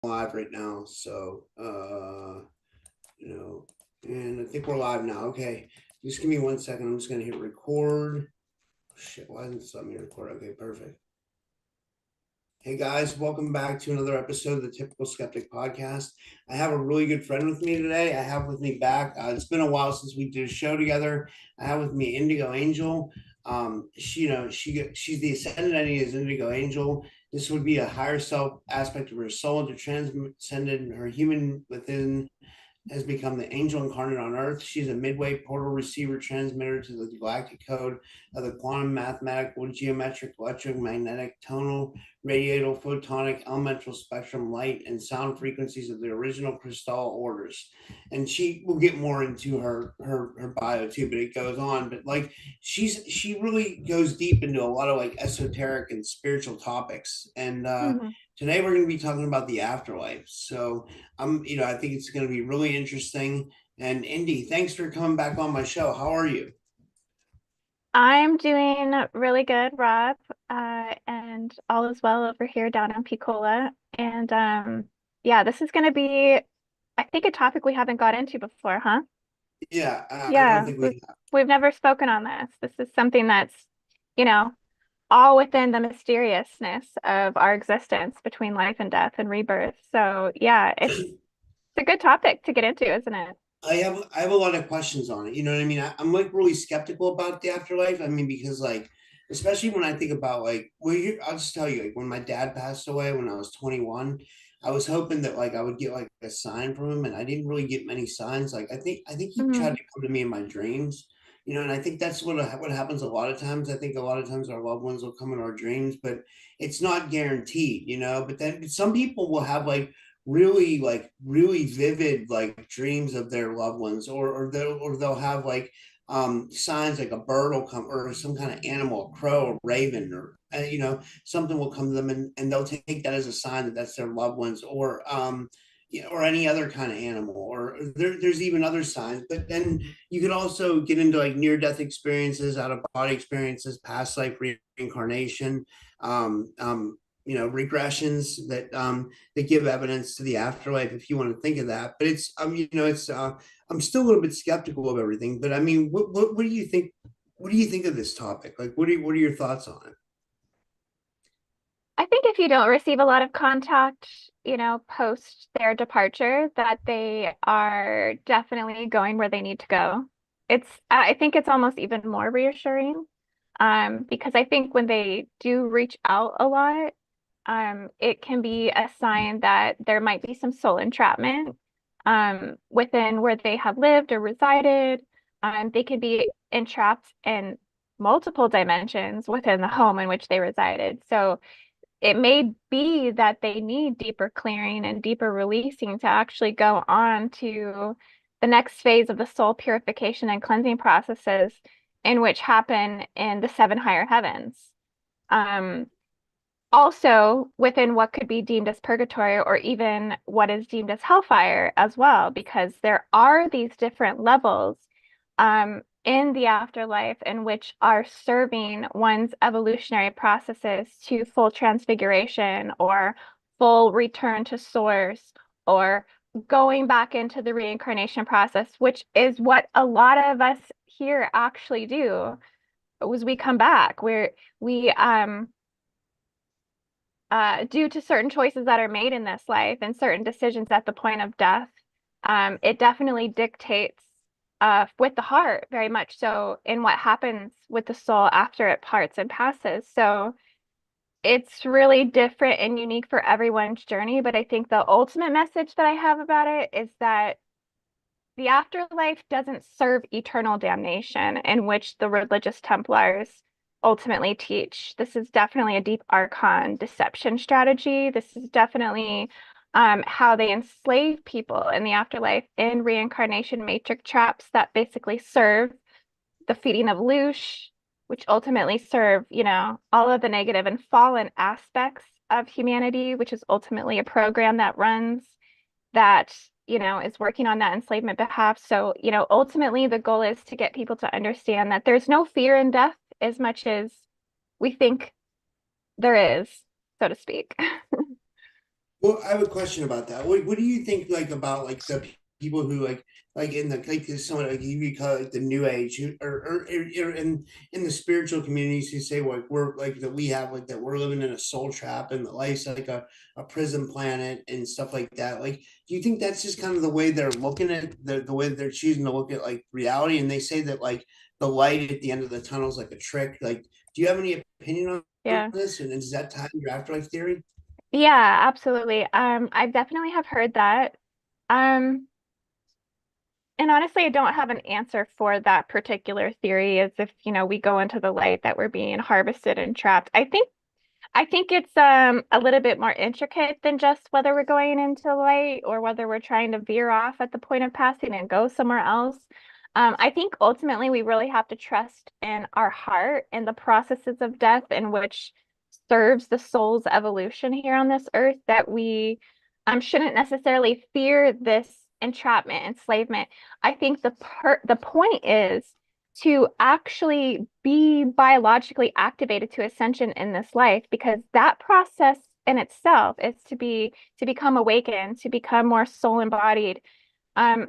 live right now. So, and I think we're live now. Okay. Just give me 1 second. I'm just going to hit record. Shit, why isn't it letting me record? Okay, perfect. Hey guys, welcome back to another episode of the Typical Skeptic Podcast. I have a really good friend with me today. I have with me back. It's been a while since we did a show together. I have with me IndigoAngel. She's the ascended entity as IndigoAngel. This would be a higher self aspect of her soul to transcended her human within has become the angel incarnate on Earth. She's a midway portal receiver transmitter to the galactic code of the quantum mathematical, geometric, electromagnetic, tonal, radial, photonic, elemental spectrum, light, and sound frequencies of the original crystal orders. And she will get more into her bio too, but it goes on. But like she really goes deep into a lot of like esoteric and spiritual topics. And today we're going to be talking about the afterlife. So I think it's going to be really interesting. And Indy, thanks for coming back on my show. How are you? I'm doing really good, Rob, and all is well over here down in Picola. And yeah, this is going to be, I think, a topic we haven't got into before, huh? Yeah, I don't Yeah, think we've, we have. we've never spoken on this. This is something that's, you know, all within the mysteriousness of our existence between life and death and rebirth. So yeah, it's a good topic to get into, isn't it? I have a lot of questions on it. You know what I mean? I'm like really skeptical about the afterlife. I mean, because like, especially when I think about like, I'll just tell you, like when my dad passed away when I was 21, I was hoping that like I would get like a sign from him, and I didn't really get many signs. Like I think he tried Hmm. to come to me in my dreams. And I think that's what happens a lot of times. I think a lot of times our loved ones will come in our dreams, but it's not guaranteed. But then some people will have really vivid like dreams of their loved ones, or they'll have like signs like a bird will come, or some kind of animal, a crow, a raven, or something will come to them, and they'll take that as a sign that that's their loved ones, or or any other kind of animal, or there's even other signs. But then you could also get into like near death experiences, out of body experiences, past life reincarnation, regressions that give evidence to the afterlife, if you want to think of that. But it's I'm still a little bit skeptical of everything. But I mean, what do you think? What do you think of this topic? Like, what are your thoughts on it? I think if you don't receive a lot of contact, post their departure, that they are definitely going where they need to go. I think it's almost even more reassuring, because I think when they do reach out a lot, it can be a sign that there might be some soul entrapment, within where they have lived or resided. They could be entrapped in multiple dimensions within the home in which they resided. So it may be that they need deeper clearing and deeper releasing to actually go on to the next phase of the soul purification and cleansing processes in which happen in the seven higher heavens. Um, Also within what could be deemed as purgatory or even what is deemed as hellfire as well, because there are these different levels in the afterlife in which are serving one's evolutionary processes to full transfiguration or full return to source, or going back into the reincarnation process, which is what a lot of us here actually do. Was we come back where we due to certain choices that are made in this life and certain decisions at the point of death, it definitely dictates, with the heart very much so, in what happens with the soul after it parts and passes. So it's really different and unique for everyone's journey. But I think the ultimate message that I have about it is that the afterlife doesn't serve eternal damnation, in which the religious Templars ultimately teach. This is definitely a deep archon deception strategy. This is definitely how they enslave people in the afterlife in reincarnation matrix traps that basically serve the feeding of loosh, which ultimately serve, all of the negative and fallen aspects of humanity, which is ultimately a program that runs that is working on that enslavement behalf. So ultimately the goal is to get people to understand that there's no fear in death as much as we think there is, so to speak. Well, I have a question about that. What do you think like about like the people who like in the like there's someone like you call it like the new age or in the spiritual communities who say like we're like that we have like that we're living in a soul trap and that life's like a prison planet and stuff like that. Like, do you think that's just kind of the way they're looking at the way that they're choosing to look at like reality? And they say that like the light at the end of the tunnel is like a trick. Like, do you have any opinion on Yeah. this? And does that tie into your afterlife theory? Yeah, absolutely. I definitely have heard that. Um, and honestly, I don't have an answer for that particular theory as if, we go into the light that we're being harvested and trapped. I think it's a little bit more intricate than just whether we're going into light or whether we're trying to veer off at the point of passing and go somewhere else. I think ultimately we really have to trust in our heart and the processes of death in which serves the soul's evolution here on this earth, that we shouldn't necessarily fear this entrapment, enslavement. I think the point is to actually be biologically activated to ascension in this life, because that process in itself is to become awakened, to become more soul embodied. Um,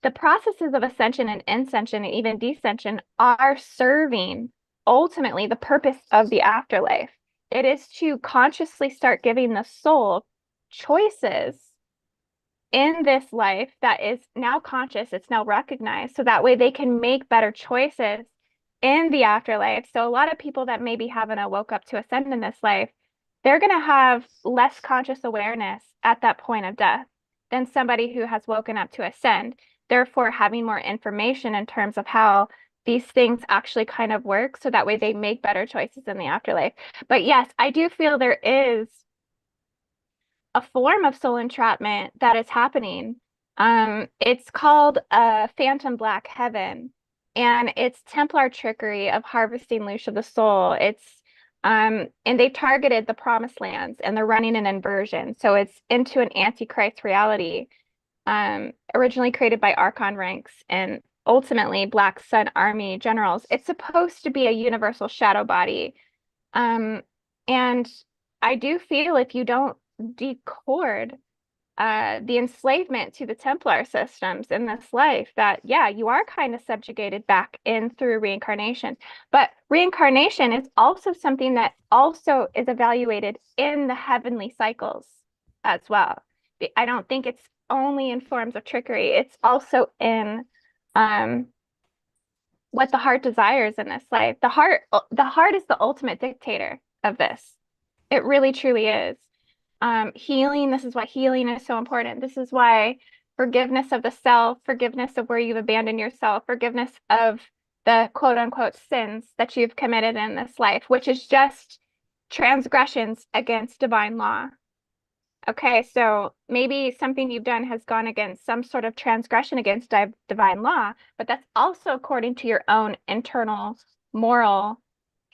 the processes of ascension and ascension and even descension are serving ultimately the purpose of the afterlife. It is to consciously start giving the soul choices in this life that is now conscious, it's now recognized, so that way they can make better choices in the afterlife. So a lot of people that maybe haven't woke up to ascend in this life, they're going to have less conscious awareness at that point of death than somebody who has woken up to ascend, therefore having more information in terms of how these things actually kind of work, so that way they make better choices in the afterlife. But yes, I do feel there is a form of soul entrapment that is happening. It's called a phantom black heaven, and it's Templar trickery of harvesting loose of the soul. And they targeted the promised lands, and they're running an inversion. So it's into an antichrist reality, originally created by Archon ranks and ultimately Black Sun Army generals. It's supposed to be a universal shadow body. Um, and I do feel if you don't decord the enslavement to the Templar systems in this life, that yeah, you are kind of subjugated back in through reincarnation. But reincarnation is also something that also is evaluated in the heavenly cycles as well. I don't think it's only in forms of trickery, it's also in um what the heart desires in this life. The heart is the ultimate dictator of this. It really truly is. Healing, this is why healing is so important. This is why forgiveness of the self, forgiveness of where you've abandoned yourself, forgiveness of the quote unquote sins that you've committed in this life, which is just transgressions against divine law. Okay, so maybe something you've done has gone against some sort of transgression against divine law, but that's also according to your own internal moral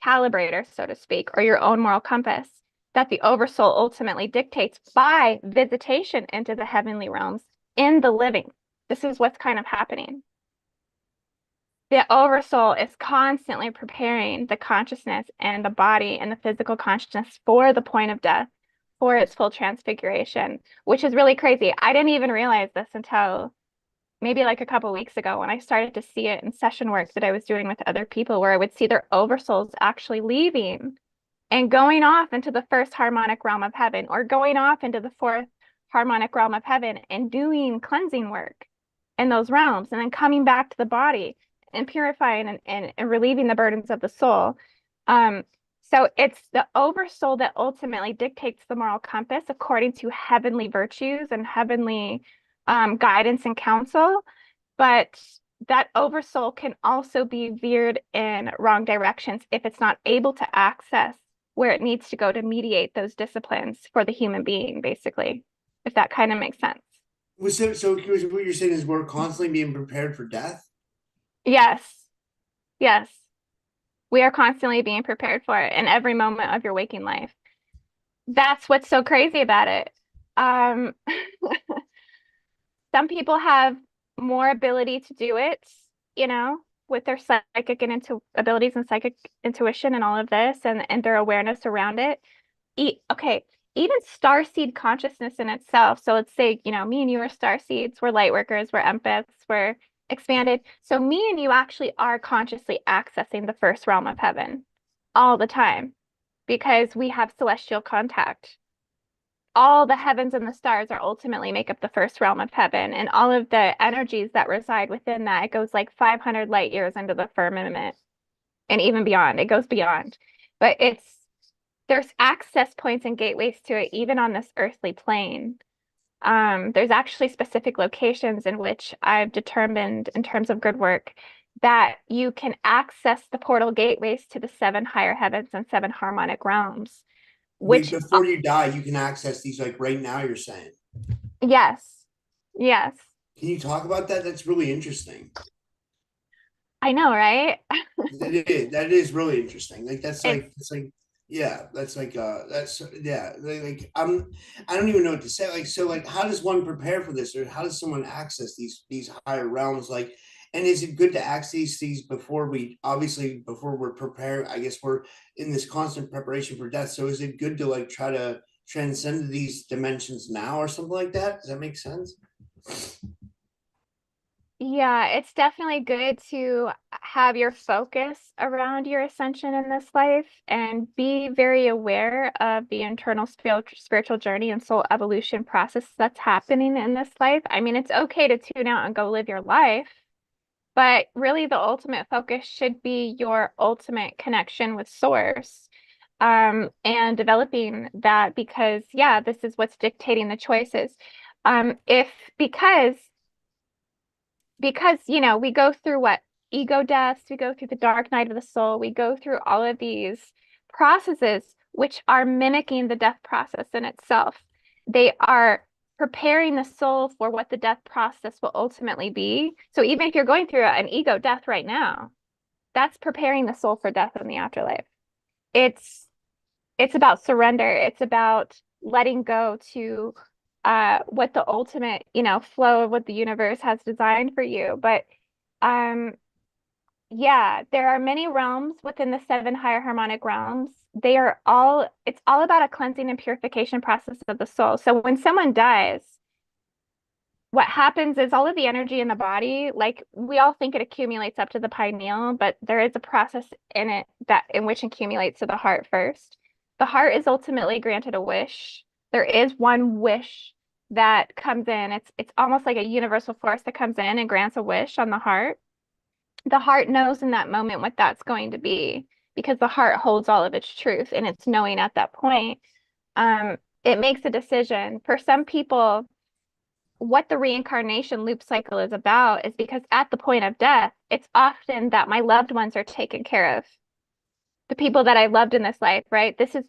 calibrator, so to speak, or your own moral compass that the Oversoul ultimately dictates by visitation into the heavenly realms in the living. This is what's kind of happening. The Oversoul is constantly preparing the consciousness and the body and the physical consciousness for the point of death, for its full transfiguration, which is really crazy. I didn't even realize this until maybe like a couple weeks ago when I started to see it in session work that I was doing with other people, where I would see their oversouls actually leaving and going off into the first harmonic realm of heaven, or going off into the fourth harmonic realm of heaven and doing cleansing work in those realms, and then coming back to the body and purifying and relieving the burdens of the soul. Um, so it's the oversoul that ultimately dictates the moral compass according to heavenly virtues and heavenly guidance and counsel. But that oversoul can also be veered in wrong directions if it's not able to access where it needs to go to mediate those disciplines for the human being, basically, if that kind of makes sense. So what you're saying is we're constantly being prepared for death? Yes, yes. We are constantly being prepared for it in every moment of your waking life. That's what's so crazy about it. Um, some people have more ability to do it, you know, with their psychic and into abilities and psychic intuition and all of this, and their awareness around it. Okay, even starseed consciousness in itself. So let's say, me and you are starseeds, we're light workers, we're empaths, we're expanded. So me and you actually are consciously accessing the first realm of heaven all the time because we have celestial contact. All the heavens and the stars are ultimately make up the first realm of heaven, and all of the energies that reside within that, it goes like 500 light years into the firmament and even beyond. It goes beyond. But there's access points and gateways to it even on this earthly plane. There's actually specific locations in which I've determined in terms of Gridwork that you can access the portal gateways to the seven higher heavens and seven harmonic realms, Wait, which, before you die, you can access these like right now, you're saying. yes, yes, Can you talk about that? That's really interesting. I know, right? That is really interesting. Like that's It's like it's like yeah, that's yeah, I don't even know what to say. Like so like how does one prepare for this, or how does someone access these higher realms? Like, and is it good to access these before we obviously before we're prepared? I guess we're in this constant preparation for death. So is it good to like try to transcend these dimensions now or something like that? Does that make sense? Yeah, it's definitely good to have your focus around your ascension in this life and be very aware of the internal spiritual journey and soul evolution process that's happening in this life. I mean, it's okay to tune out and go live your life, but really the ultimate focus should be your ultimate connection with source. And developing that because, yeah, this is what's dictating the choices. If because we go through what ego deaths, we go through the dark night of the soul, we go through all of these processes which are mimicking the death process in itself. They are preparing the soul for what the death process will ultimately be. So even if you're going through an ego death right now, that's preparing the soul for death in the afterlife. It's it's about surrender. It's about letting go to what the ultimate, flow of what the universe has designed for you. But um, yeah, there are many realms within the seven higher harmonic realms. It's all about a cleansing and purification process of the soul. So when someone dies, what happens is all of the energy in the body, like we all think it accumulates up to the pineal, but there is a process in it that in which accumulates to the heart first. The heart is ultimately granted a wish. There is one wish that comes in. It's almost like a universal force that comes in and grants a wish on the heart. The heart knows in that moment what that's going to be because the heart holds all of its truth and it's knowing at that point. It makes a decision. For some people, what the reincarnation loop cycle is about is because at the point of death, it's often that my loved ones are taken care of. The people that I loved in this life, right? This is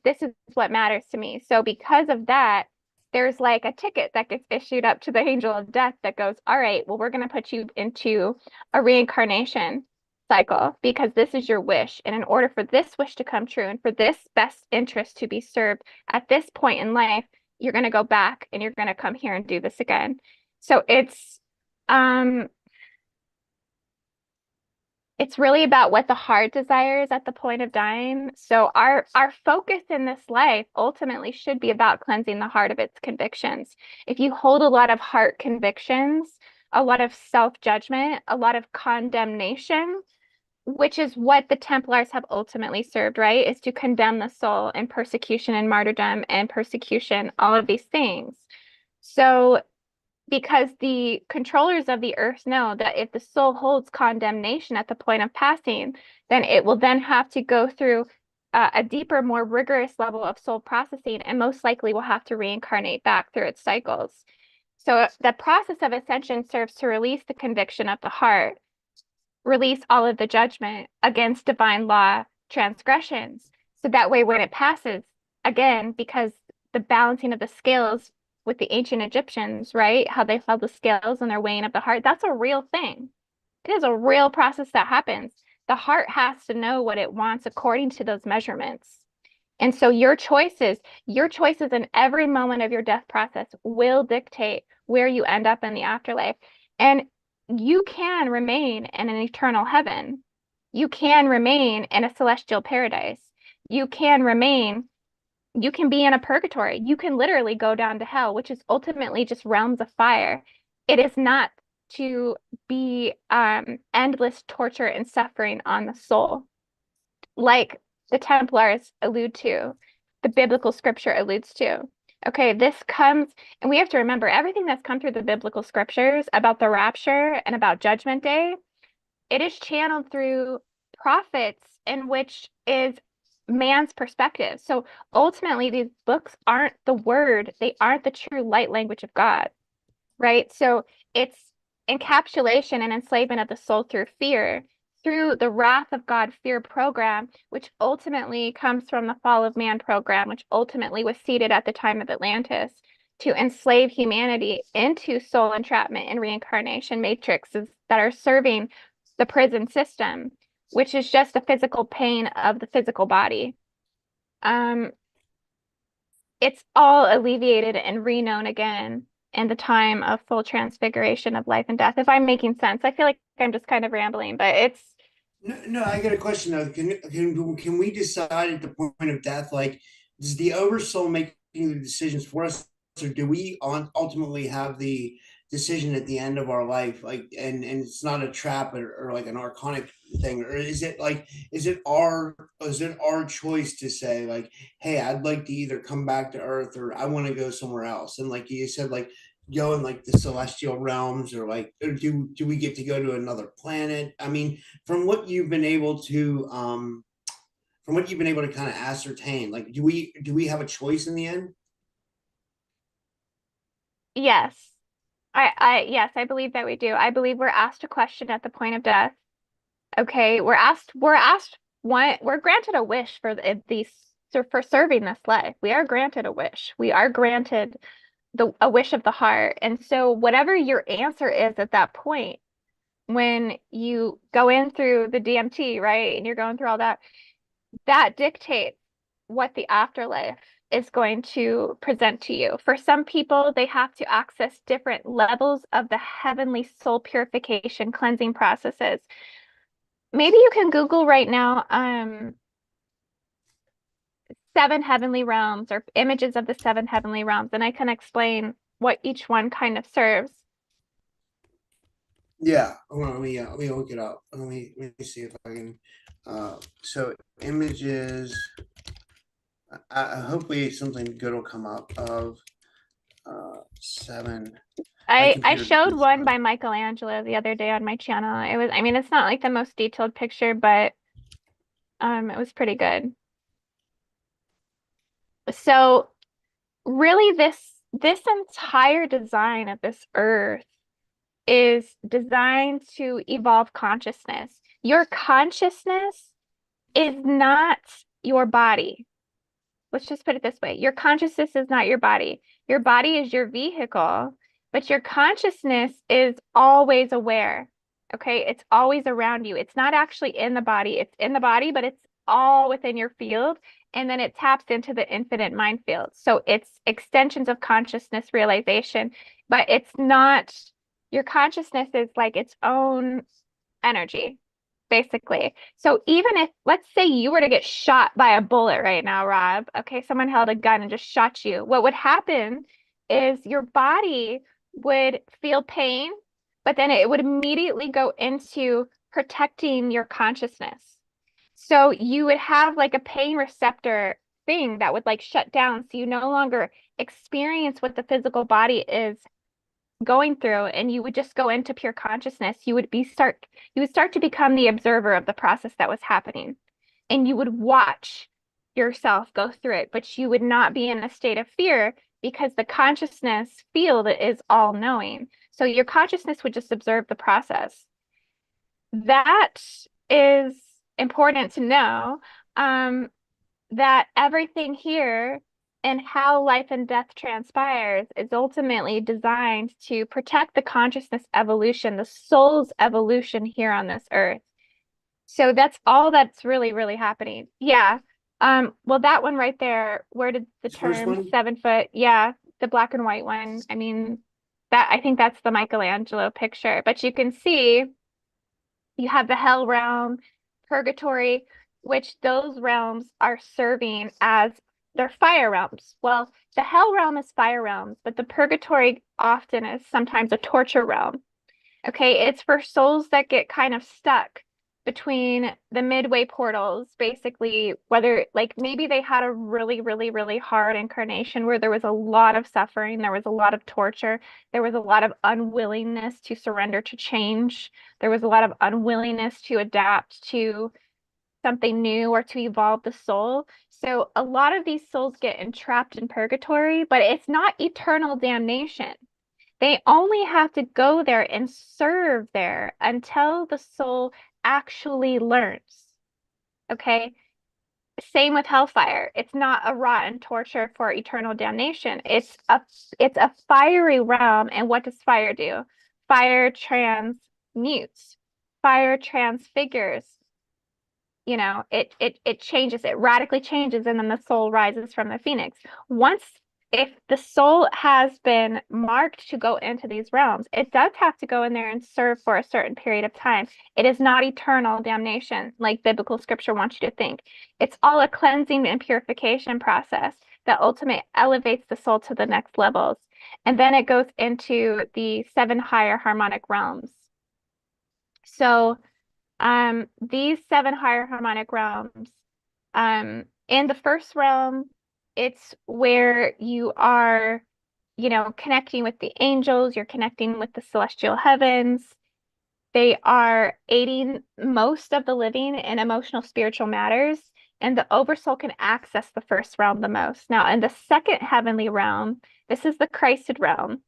what matters to me. So because of that, there's like a ticket that gets issued up to the angel of death that goes, all right, well, we're going to put you into a reincarnation cycle because this is your wish. And in order for this wish to come true and for this best interest to be served at this point in life, you're going to go back and you're going to come here and do this again. So um it's really about what the heart desires at the point of dying. So our focus in this life ultimately should be about cleansing the heart of its convictions. If you hold a lot of heart convictions, a lot of self-judgment, a lot of condemnation, which is what the Templars have ultimately served, right? Is to condemn the soul in persecution and martyrdom and persecution, all of these things. So because the controllers of the earth know that if the soul holds condemnation at the point of passing, then it will then have to go through a deeper, more rigorous level of soul processing, and most likely will have to reincarnate back through its cycles. So the process of ascension serves to release the conviction of the heart, release all of the judgment against divine law transgressions. So that way, when it passes, again, because the balancing of the scales with the ancient Egyptians, right? How they held the scales and their weighing of the heart, that's a real thing. It is a real process that happens. The heart has to know what it wants according to those measurements. And so your choices in every moment of your death process will dictate where you end up in the afterlife. And you can remain in an eternal heaven. You can remain in a celestial paradise. You can remain You can be in a purgatory. You can literally go down to hell, which is ultimately just realms of fire. It is not to be endless torture and suffering on the soul, like the Templars allude to, the biblical scripture alludes to. Okay, this comes, and we have to remember everything that's come through the biblical scriptures about the rapture and about Judgment Day, it is channeled through prophets in which is man's perspective. So ultimately, these books aren't the word, they aren't the true light language of God, right? So it's encapsulation and enslavement of the soul through fear, through the wrath of God fear program, which ultimately comes from the fall of man program, which ultimately was seeded at the time of Atlantis to enslave humanity into soul entrapment and reincarnation matrices that are serving the prison system, which is just the physical pain of the physical body. Um, it's all alleviated and reknown again in the time of full transfiguration of life and death. If I'm making sense, I feel like I'm just kind of rambling, but it's No, I got a question though. Can we decide at the point of death, like, does the oversoul making the decisions for us, or do we ultimately have the decision at the end of our life? Like, and it's not a trap or like an archonic thing, or is it like, is it our choice to say like, hey, I'd like to either come back to Earth or I want to go somewhere else? And like you said, like go in like the celestial realms, or like, or do we get to go to another planet? I mean, from what you've been able to kind of ascertain, like do we have a choice in the end? yes. Yes, I believe that we do. I believe we're asked a question at the point of death. Okay, we're asked one, we're granted a wish for these for serving this life. We are granted a wish. We are granted a wish of the heart. And so whatever your answer is at that point, when you go in through the DMT, right? And you're going through all that, that dictates what the afterlife is going to present to you. For some people, they have to access different levels of the heavenly soul purification cleansing processes. Maybe you can Google right now, seven heavenly realms or images of the seven heavenly realms, and I can explain what each one kind of serves. Yeah, hold on, let me look it up. Let me see if I can. So images. Hopefully something good will come up of seven. My I computer showed is one by Michelangelo the other day on my channel. It was, I mean, it's not like the most detailed picture, but it was pretty good. So really this entire design of this earth is designed to evolve consciousness. Your consciousness is not your body. Let's just put it this way. Your consciousness is not your body. Your body is your vehicle, but your consciousness is always aware. Okay? It's always around you. It's not actually in the body. It's in the body, but it's all within your field. And then it taps into the infinite mind field. So it's extensions of consciousness realization, but it's not, your consciousness is like its own energy, basically. So even if, let's say you were to get shot by a bullet right now, Rob, okay, someone held a gun and just shot you, what would happen is your body would feel pain, but then it would immediately go into protecting your consciousness. So you would have like a pain receptor thing that would like shut down. So you no longer experience what the physical body is going through, and you would just go into pure consciousness. You would start to become the observer of the process that was happening, and you would watch yourself go through it, but you would not be in a state of fear because the consciousness field is all knowing. So your consciousness would just observe the process. That is important to know. That everything here and how life and death transpires is ultimately designed to protect the consciousness evolution, the soul's evolution here on this earth. So that's all that's really, really happening. Yeah. Well, that one right there, where did the the first term one. 7 foot? Yeah, the black and white one. I mean, that I think that's the Michelangelo picture. But you can see you have the hell realm, purgatory, which those realms are serving as they're fire realms. Well, the hell realm is fire realms, but the purgatory often is sometimes a torture realm. Okay, it's for souls that get kind of stuck between the midway portals, basically, whether like maybe they had a really, really, really hard incarnation where there was a lot of suffering, there was a lot of torture, there was a lot of unwillingness to surrender to change, there was a lot of unwillingness to adapt to something new or to evolve the soul. So a lot of these souls get entrapped in purgatory, but it's not eternal damnation. They only have to go there and serve there until the soul actually learns. Okay. Same with hellfire. It's not a rotten torture for eternal damnation. It's a fiery realm. And what does fire do? Fire transmutes. Fire transfigures. It changes, it radically changes, and then the soul rises from the phoenix. Once, if the soul has been marked to go into these realms, it does have to go in there and serve for a certain period of time. It is not eternal damnation like biblical scripture wants you to think. It's all a cleansing and purification process that ultimately elevates the soul to the next levels. And then it goes into the 7 higher harmonic realms. So these 7 higher harmonic realms, in the first realm, it's where you are, connecting with the angels, you're connecting with the celestial heavens. They are aiding most of the living in emotional, spiritual matters, and the oversoul can access the first realm the most. Now, in the second heavenly realm, this is the Christed realm.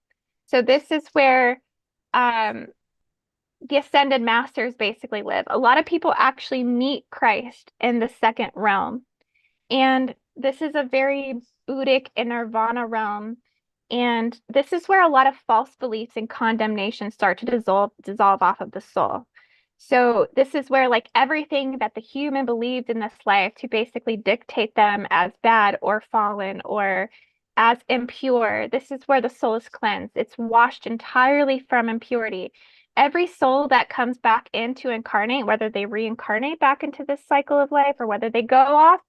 So this is where the ascended masters basically live. A lot of people actually meet Christ in the second realm. And this is a very Buddhic and Nirvana realm. And this is where a lot of false beliefs and condemnation start to dissolve off of the soul. So this is where like everything that the human believed in this life to basically dictate them as bad or fallen or as impure, this is where the soul is cleansed. It's washed entirely from impurity. Every soul that comes back in to incarnate, whether they reincarnate back into this cycle of life or whether they go off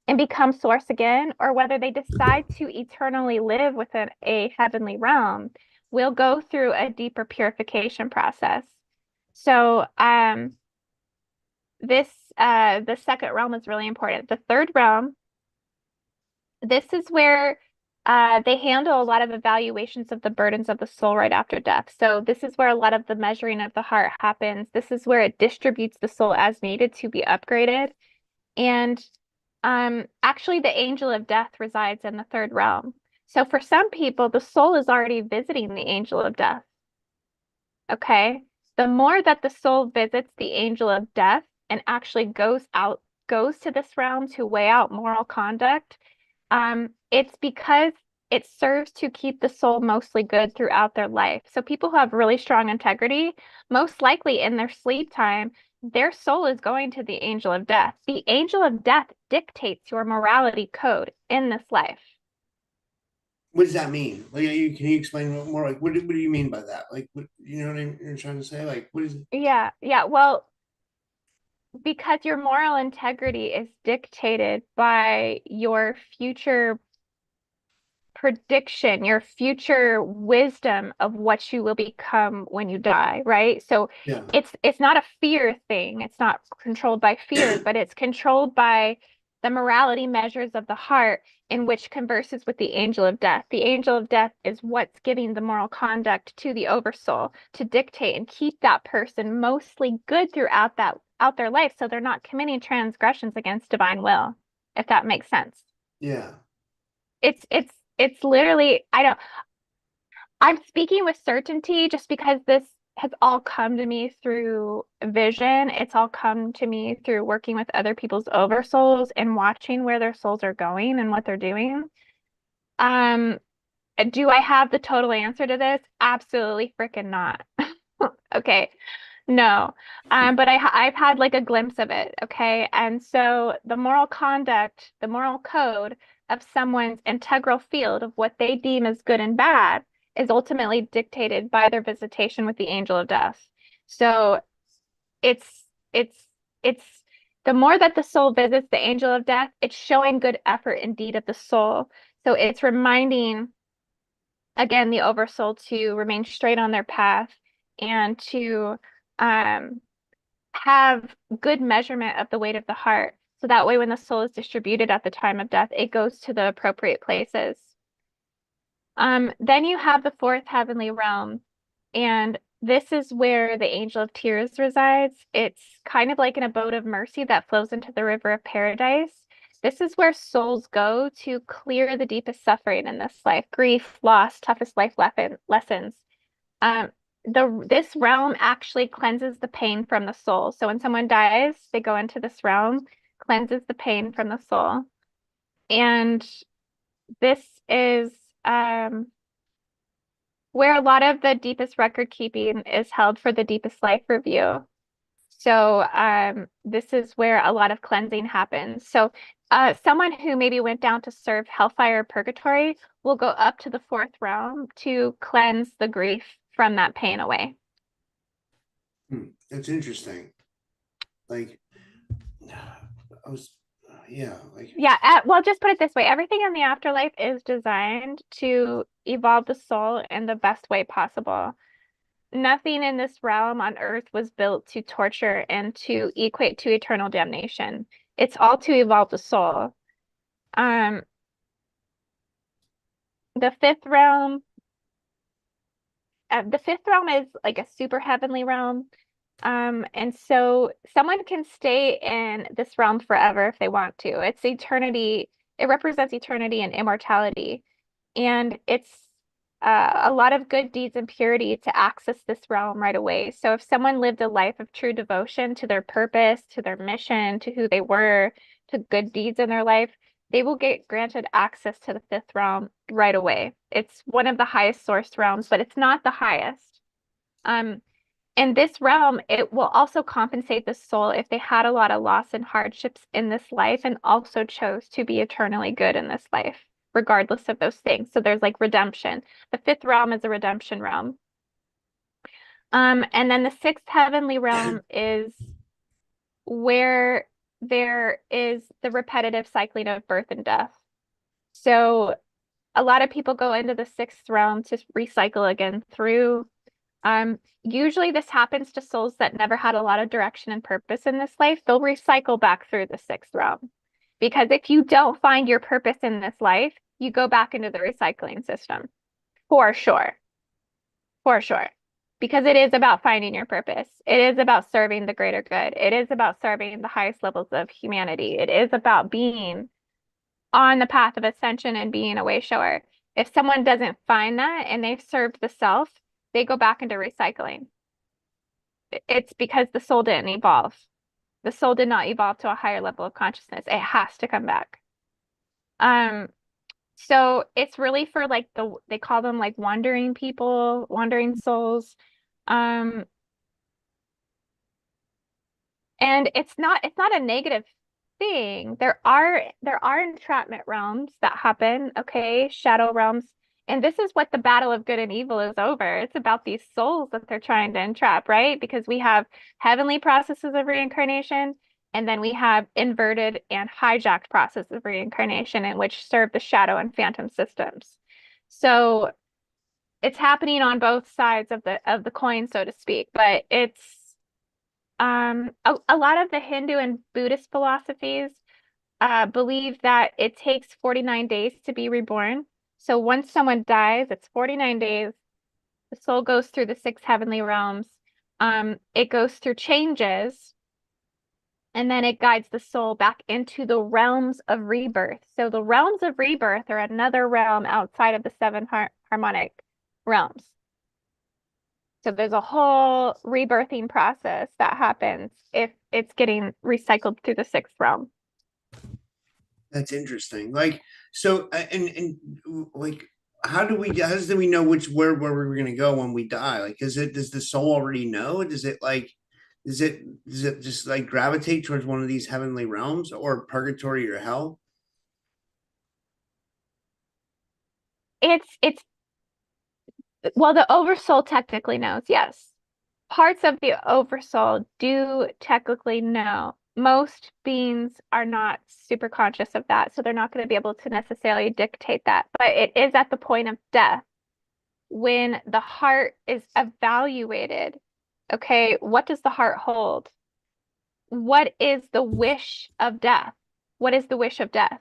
and become source again, or whether they decide to eternally live within a heavenly realm, will go through a deeper purification process. So the second realm is really important. The third realm, this is where they handle a lot of evaluations of the burdens of the soul right after death. So this is where a lot of the measuring of the heart happens. This is where it distributes the soul as needed to be upgraded. And actually, the angel of death resides in the third realm. So for some people, the soul is already visiting the angel of death. Okay. The more that the soul visits the angel of death and actually goes to this realm to weigh out moral conduct, it's because it serves to keep the soul mostly good throughout their life. So people who have really strong integrity, most likely in their sleep time, their soul is going to the angel of death. The angel of death dictates your morality code in this life. What does that mean? Like, can you explain more? Like, what do you mean by that? Like, what, you know what you're trying to say? Like, what is it? Yeah. Well, because your moral integrity is dictated by your future prediction, your future wisdom of what you will become when you die, right? So Yeah. it's not a fear thing. It's not controlled by fear, but it's controlled by the morality measures of the heart in which converses with the angel of death. The angel of death is what's giving the moral conduct to the oversoul to dictate and keep that person mostly good throughout their life so they're not committing transgressions against divine will, if that makes sense. Yeah. It's literally, I'm speaking with certainty just because this has all come to me through vision. It's all come to me through working with other people's oversouls and watching where their souls are going and what they're doing. Um, do I have the total answer to this? Absolutely freaking not. Okay. No. But I've had like a glimpse of it, okay? And so the moral conduct, the moral code of someone's integral field of what they deem as good and bad is ultimately dictated by their visitation with the angel of death. So it's it's The more that the soul visits the angel of death, it's showing good effort indeed of the soul. So it's reminding, again, the oversoul to remain straight on their path and to um, have good measurement of the weight of the heart. So that way, when the soul is distributed at the time of death, it goes to the appropriate places. Then you have the fourth heavenly realm, and this is where the angel of tears resides. It's kind of like an abode of mercy that flows into the river of paradise. This is where souls go to clear the deepest suffering in this life, grief, loss, toughest life lessons. Um, this realm actually cleanses the pain from the soul. So when someone dies, they go into this realm, cleanses the pain from the soul. And this is where a lot of the deepest record keeping is held for the deepest life review. So this is where a lot of cleansing happens. So someone who maybe went down to serve hellfire or purgatory will go up to the fourth realm to cleanse the grief from that pain away. That's interesting. Like, I was, yeah, like, Yeah, well, just put it this way. Everything in the afterlife is designed to evolve the soul in the best way possible. Nothing in this realm on earth was built to torture and to equate to eternal damnation. It's all to evolve the soul. Um, the fifth realm, the fifth realm is like a super heavenly realm. And so someone can stay in this realm forever if they want to. It's eternity. It represents eternity and immortality. And it's a lot of good deeds and purity to access this realm right away. So if someone lived a life of true devotion to their purpose, to their mission, to who they were, to good deeds in their life, they will get granted access to the fifth realm right away. It's one of the highest source realms, but it's not the highest. In this realm, it will also compensate the soul if they had a lot of loss and hardships in this life and also chose to be eternally good in this life, regardless of those things. So there's like redemption. The fifth realm is a redemption realm. And then the sixth heavenly realm is where there is the repetitive cycling of birth and death. So a lot of people go into the sixth realm to recycle again through. Usually this happens to souls that never had a lot of direction and purpose in this life. They'll recycle back through the sixth realm. Because if you don't find your purpose in this life, you go back into the recycling system. For sure. For sure. Because it is about finding your purpose. It is about serving the greater good. It is about serving the highest levels of humanity. It is about being on the path of ascension and being a way shower. If someone doesn't find that and they've served the self, they go back into recycling. It's because the soul didn't evolve. The soul did not evolve to a higher level of consciousness. It has to come back. So it's really for like they call them like wandering people, wandering souls. Um, and it's not a negative thing. There are entrapment realms that happen, okay, shadow realms. And this is what the battle of good and evil is over. It's about these souls that they're trying to entrap, right? Because we have heavenly processes of reincarnation, and then we have inverted and hijacked processes of reincarnation in which serve the shadow and phantom systems. So it's happening on both sides of the coin, so to speak, but it's a lot of the Hindu and Buddhist philosophies believe that it takes 49 days to be reborn. So once someone dies, it's 49 days. The soul goes through the six heavenly realms. It goes through changes, and then it guides the soul back into the realms of rebirth. So the realms of rebirth are another realm outside of the seven harmonic realms. So there's a whole rebirthing process that happens if it's getting recycled through the sixth realm. that's interesting. Like, so, and like, how do we know where we're going to go when we die? Like, does the soul already know? Does it just like gravitate towards one of these heavenly realms or purgatory or hell? It's well, the Oversoul technically knows, yes. Parts of the Oversoul do technically know. most beings are not super conscious of that, so they're not going to be able to necessarily dictate that. But it is at the point of death when the heart is evaluated. Okay, what does the heart hold? What is the wish of death? What is the wish of death?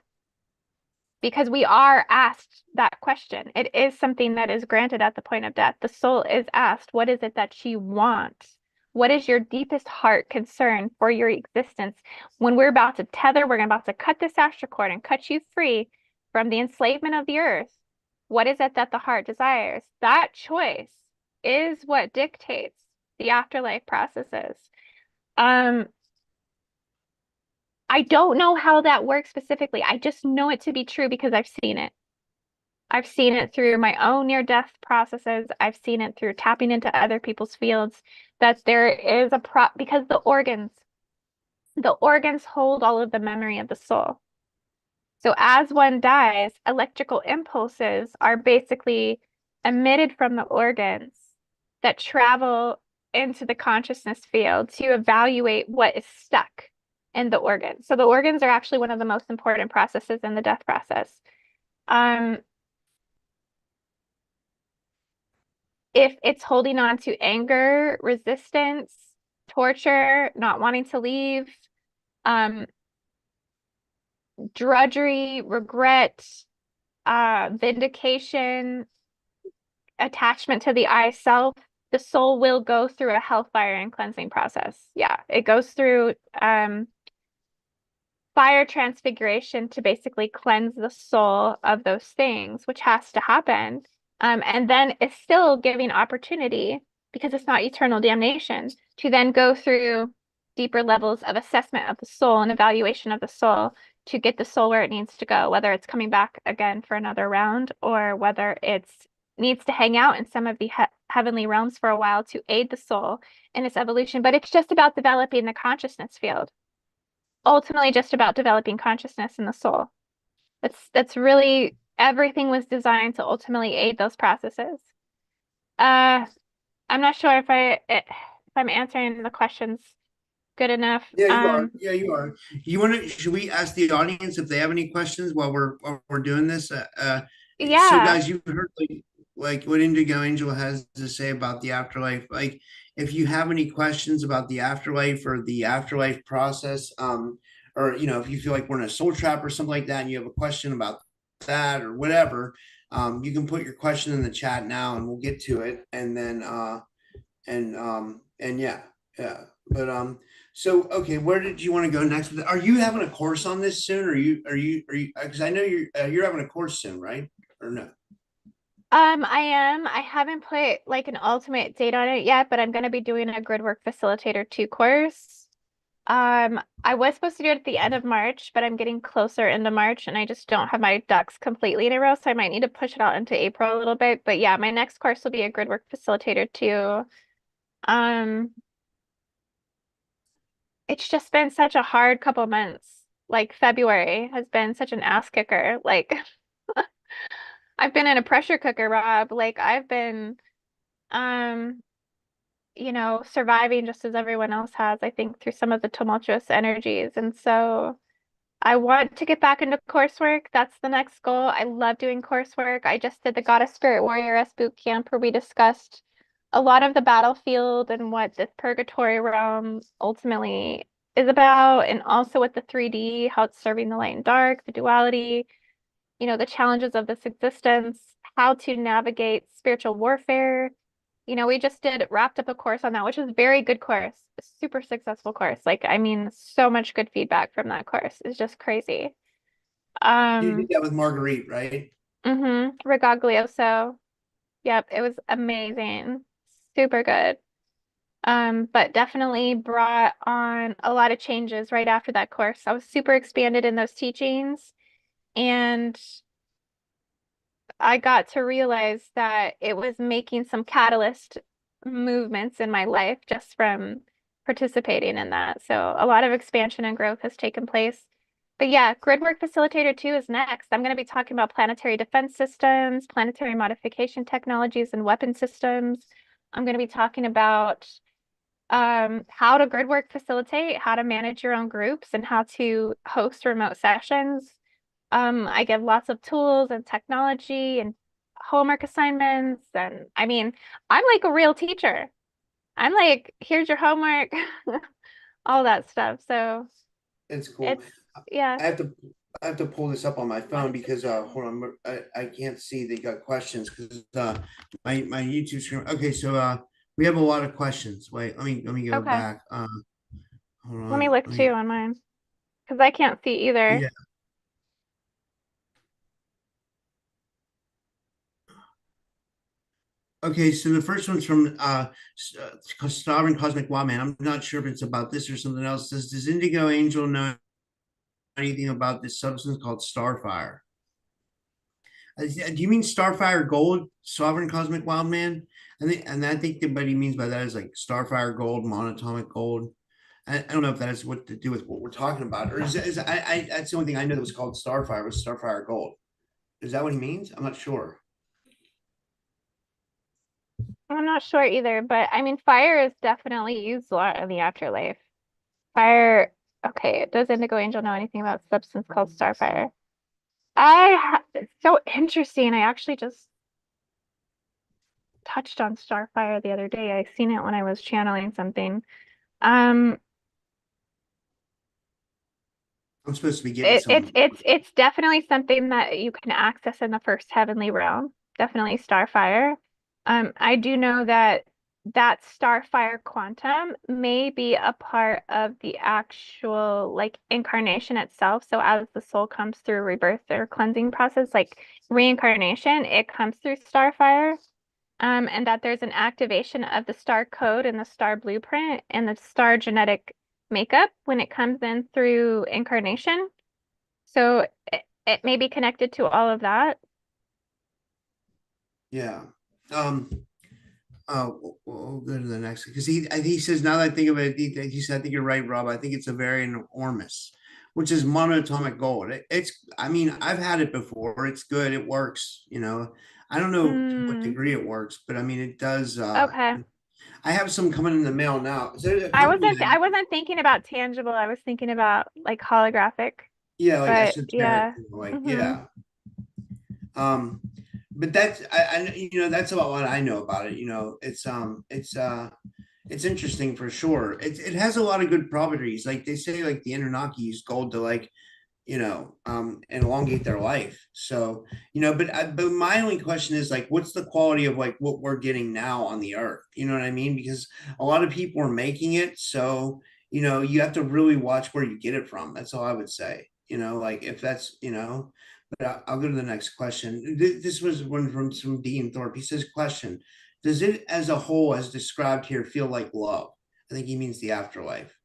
Because we are asked that question. It is something that is granted at the point of death. The soul is asked, what is it that you want? What is your deepest heart concern for your existence? When we're about to tether, we're about to cut this astral cord and cut you free from the enslavement of the earth. What is it that the heart desires? That choice is what dictates the afterlife processes. Um, I don't know how that works specifically. I just know it to be true because I've seen it. I've seen it through my own near-death processes. I've seen it through tapping into other people's fields that there is because the organs hold all of the memory of the soul. So as one dies, electrical impulses are basically emitted from the organs that travel into the consciousness field to evaluate what is stuck in the organs. So the organs are actually one of the most important processes in the death process. If it's holding on to anger, resistance, torture, not wanting to leave, um, drudgery, regret, vindication, attachment to the I self, the soul will go through a hellfire and cleansing process. Yeah, it goes through fire transfiguration to basically cleanse the soul of those things, which has to happen. And then it's still giving opportunity, because it's not eternal damnation, to then go through deeper levels of assessment of the soul and evaluation of the soul to get the soul where it needs to go, whether it's coming back again for another round or whether it's needs to hang out in some of the heavenly realms for a while to aid the soul in its evolution. But it's just about developing the consciousness field, ultimately just about developing consciousness in the soul. That's really everything was designed to ultimately aid those processes. I'm not sure if I'm answering the questions good enough. Yeah, you are. Yeah, you are. You want to? Should we ask the audience if they have any questions while we're doing this? So, Yeah. guys, you've heard like what Indigo Angel has to say about the afterlife. Like, if you have any questions about the afterlife or the afterlife process, or if you feel like we're in a soul trap or something like that, and you have a question about that or whatever, you can put your question in the chat now, and we'll get to it. And then, and yeah, yeah. But so okay, where did you want to go next? Are you having a course on this soon? Or are you? Because I know you're having a course soon, right? Or no? I am. I haven't put like an ultimate date on it yet, but I'm going to be doing a Gridwork Facilitator 2 course. I was supposed to do it at the end of March, but I'm getting closer into March and I just don't have my ducks completely in a row, so I might need to push it out into April a little bit. But yeah, my next course will be a Gridwork Facilitator 2. Um, it's just been such a hard couple months. Like February has been such an ass kicker. Like I've been in a pressure cooker, Rob. Like I've been um surviving just as everyone else has, I think, through some of the tumultuous energies. And so I want to get back into coursework. That's the next goal. I love doing coursework. I just did the Goddess Spirit Warrioress boot camp where we discussed a lot of the battlefield and what this purgatory realm ultimately is about, and also with the 3D, how it's serving the light and dark, the duality, the challenges of this existence, how to navigate spiritual warfare. We just wrapped up a course on that, which was a very good course, a super successful course. Like, I mean, so much good feedback from that course. It's just crazy. You did Um, that with Marguerite, right? Regaglioso. Yep, it was amazing. Super good. But definitely brought on a lot of changes right after that course. I was super expanded in those teachings, and I got to realize that it was making some catalyst movements in my life just from participating in that. So a lot of expansion and growth has taken place. But yeah, Gridwork Facilitator 2 is next. I'm going to be talking about planetary defense systems, planetary modification technologies, and weapon systems. I'm going to be talking about how to Gridwork facilitate, how to manage your own groups, and how to host remote sessions. I give lots of tools and technology and homework assignments. And I mean, I'm like a real teacher. I'm like, here's your homework, all that stuff. So It's cool. it's, yeah. I have to I have to pull this up on my phone because hold on, I can't see they got questions because my YouTube screen. Okay, so we have a lot of questions. Wait, let me go Okay. back. Hold Let me on. look too on mine because I can't see either. Yeah. Okay, so the first one's from Sovereign Cosmic Wildman. I'm not sure if it's about this or something else. Does Indigo Angel know anything about this substance called Starfire? Do you mean Starfire Gold, Sovereign Cosmic Wildman? I think that what he means by that is like Starfire Gold, monatomic gold. I don't know if that has what to do with what we're talking about, or that's the only thing I know that was called Starfire was Starfire Gold. Is that what he means? I'm not sure. I'm not sure either, but I mean, fire is definitely used a lot in the afterlife. Fire, okay, does Indigo Angel know anything about a substance called Starfire? It's so interesting. I actually just touched on Starfire the other day. I seen it when I was channeling something. Um, I'm supposed to be getting some. it's definitely something that you can access in the first heavenly realm. Definitely Starfire. I do know that that Starfire quantum may be a part of the actual like incarnation itself. So as the soul comes through rebirth or cleansing process, like reincarnation, it comes through Starfire. And that there's an activation of the star code and the star blueprint and the star genetic makeup when it comes in through incarnation. So it may be connected to all of that. Yeah. Um. Oh, we'll go to the next because he says now that I think of it, he said I think you're right, Rob. I think it's a variant of Ormus, which is monatomic gold. It's I mean I've had it before. It's good. It works. I don't know to what Mm, degree it works, but I mean it does. okay. I have some coming in the mail now. Is there a company? I wasn't thinking about tangible. I was thinking about like holographic. Yeah, like But esoteric, yeah. like Hmm. yeah. Um, but that's that's about what I know about it. It's interesting for sure. It has a lot of good properties. Like they say, like the Anunnaki use gold to like elongate their life. So but my only question is like, what's the quality of like what we're getting now on the earth? You know what I mean? Because a lot of people are making it, so you have to really watch where you get it from. That's all I would say. Like if that's but I'll go to the next question. This was one from Dean Thorpe. He says, question: does it as a whole, as described here, feel like love? I think he means the afterlife.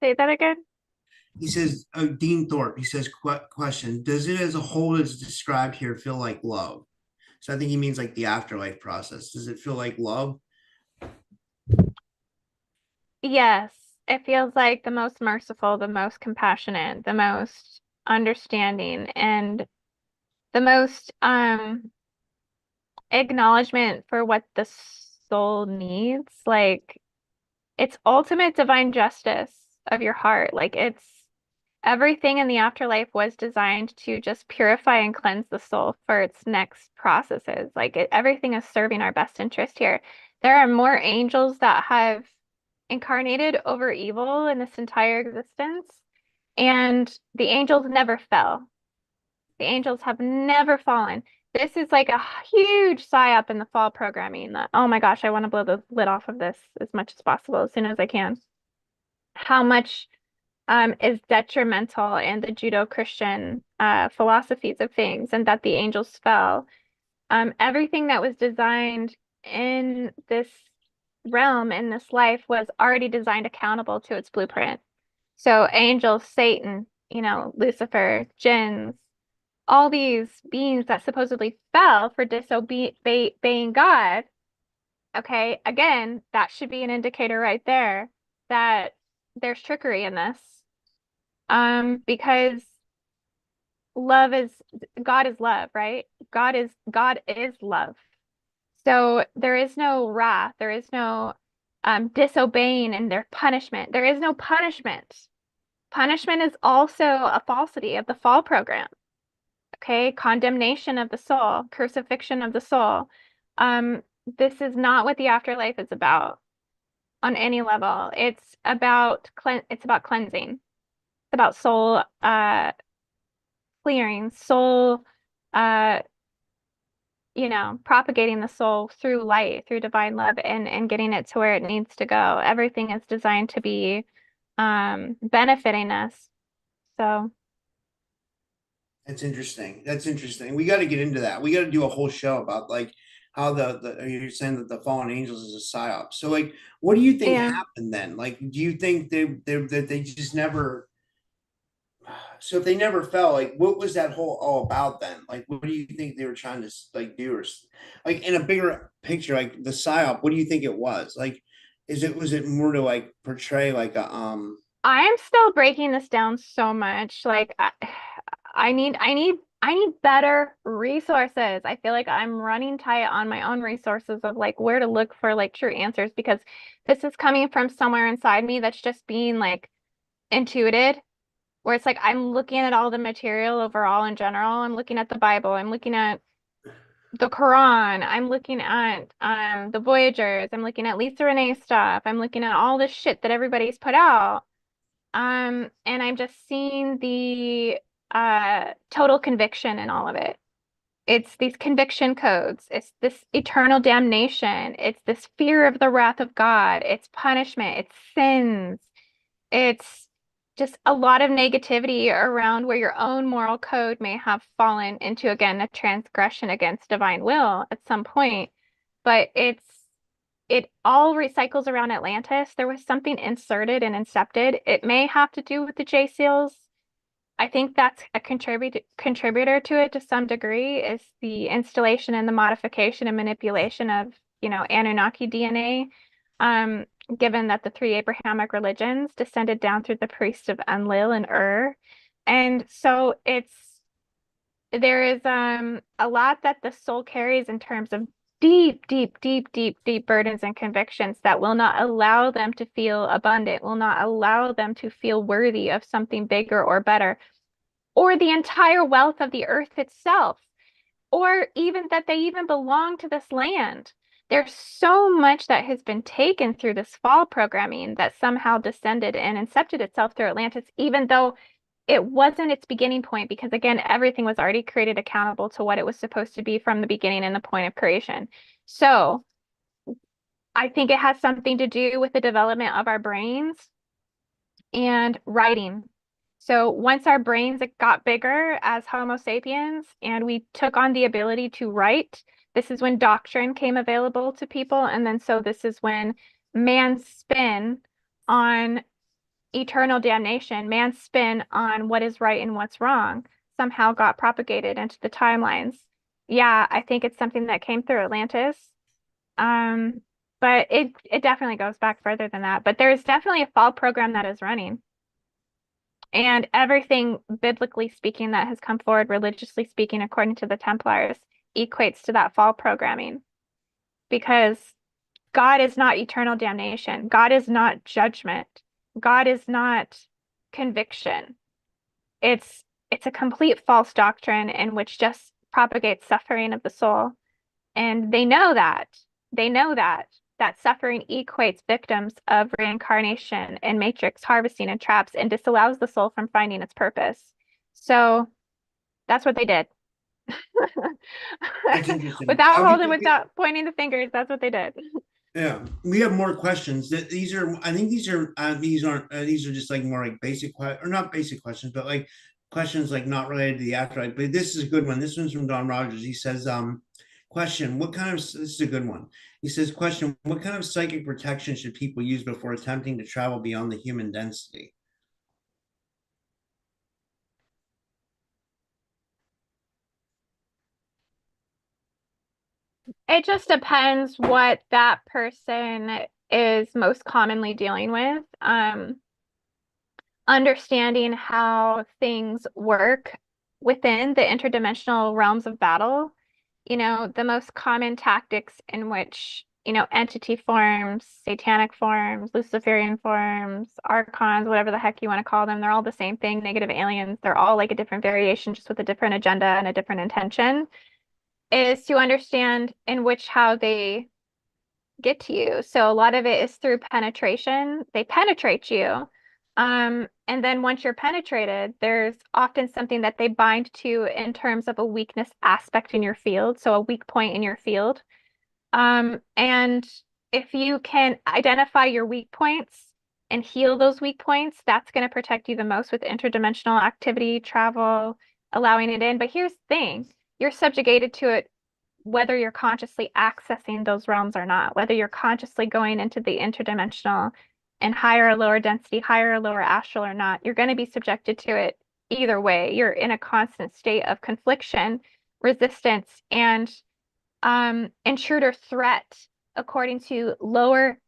Say that again. He says, Dean Thorpe, he says, question, does it as a whole as described here feel like love? So I think he means like the afterlife process. Does it feel like love? Yes. It feels like the most merciful, the most compassionate, the most understanding, and the most acknowledgement for what the soul needs. Like it's ultimate divine justice of your heart. Like it's everything in the afterlife was designed to just purify and cleanse the soul for its next processes. Everything is serving our best interest here. There are more angels that have incarnated over evil in this entire existence, and the angels never fell. The angels have never fallen. This is like a huge psyop in the fall programming that, oh my gosh, I want to blow the lid off of this as much as possible as soon as I can. How much is detrimental in the Judeo-Christian philosophies of things, and that the angels fell. Everything that was designed in this realm, in this life, was already designed accountable to its blueprint. So angels, Satan, Lucifer, jinns, all these beings that supposedly fell for disobeying God, okay, again, that should be an indicator right there that there's trickery in this. Because love is God is love, right? God is love. So there is no wrath, there is no disobeying and their punishment. There is no punishment. Punishment is also a falsity of the fall program. Okay, condemnation of the soul, crucifixion of the soul. Um, this is not what the afterlife is about on any level. It's about cleansing. It's about soul clearing, soul uh propagating the soul through light, through divine love and getting it to where it needs to go. Everything is designed to be benefiting us. So, That's interesting. That's interesting. We got to get into that. We got to do a whole show about like how the you're saying that the fallen angels is a psyop. So like, what do you think yeah. happened then? Like, do you think they just never? So if they never fell, like, what was that whole all about then? Like, what do you think they were trying to like do, or like in a bigger picture, like the psyop? What do you think it was? Like, was it more to like portray like a I am still breaking this down so much. Like I need better resources. I feel like I'm running tight on my own resources of like where to look for like true answers because this is coming from somewhere inside me that's just being like intuited, where it's like I'm looking at all the material overall in general. I'm looking at the Bible. I'm looking at the Quran. I'm looking at the Voyagers. I'm looking at Lisa Renee stuff. I'm looking at all this shit that everybody's put out. And I'm just seeing the total conviction in all of it. It's these conviction codes. It's this eternal damnation. It's this fear of the wrath of God. It's punishment. It's sins. It's just a lot of negativity around where your own moral code may have fallen into, again, a transgression against divine will at some point. But it all recycles around Atlantis. There was something inserted and incepted. It may have to do with the J seals. I think that's a contributor to it to some degree is the installation and the modification and manipulation of, Anunnaki DNA. Um, Given that the three Abrahamic religions descended down through the priests of Enlil and Ur. And so there is a lot that the soul carries in terms of deep, deep, deep, deep, deep burdens and convictions that will not allow them to feel abundant, will not allow them to feel worthy of something bigger or better, or the entire wealth of the earth itself, or even that they even belong to this land. There's so much that has been taken through this fall programming that somehow descended and incepted itself through Atlantis, even though it wasn't its beginning point, because again, everything was already created accountable to what it was supposed to be from the beginning and the point of creation. So I think it has something to do with the development of our brains and writing. So once our brains got bigger as Homo sapiens and we took on the ability to write, this is when doctrine came available to people. And then so this is when man's spin on eternal damnation, man's spin on what is right and what's wrong somehow got propagated into the timelines. Yeah, I think it's something that came through Atlantis. Um, but it definitely goes back further than that. But there is definitely a fall program that is running. And everything biblically speaking that has come forward, religiously speaking, according to the Templars, equates to that fall programming. Because God is not eternal damnation. God is not judgment. God is not conviction. It's a complete false doctrine in which just propagates suffering of the soul. And they know that. They know that suffering equates victims of reincarnation and matrix harvesting and traps and disallows the soul from finding its purpose. So that's what they did. that's interesting. Without pointing the fingers, that's what they did. Yeah, we have more questions. These are, I think these aren't, these are just like more like basic or not basic questions, but like questions like not related to the afterlife. But this is a good one. This one's from Don Rogers. He says, question, this is a good one. He says, question, what kind of psychic protection should people use before attempting to travel beyond the human density? It just depends what that person is most commonly dealing with. Understanding how things work within the interdimensional realms of battle the most common tactics in which, entity forms, satanic forms, Luciferian forms, archons, whatever the heck you want to call them, they're all the same thing, negative aliens, they're all like a different variation, just with a different agenda and a different intention, is to understand in which how they get to you. So a lot of it is through penetration. They penetrate you. And then once you're penetrated, there's often something that they bind to in terms of a weakness aspect in your field, so a weak point in your field. And if you can identify your weak points and heal those weak points, that's going to protect you the most with interdimensional activity, travel, allowing it in. But here's the thing, you're subjugated to it whether you're consciously accessing those realms or not, whether you're consciously going into the interdimensional and higher or lower density, higher or lower astral or not, you're going to be subjected to it either way. You're in a constant state of confliction, resistance, and intruder threat according to lower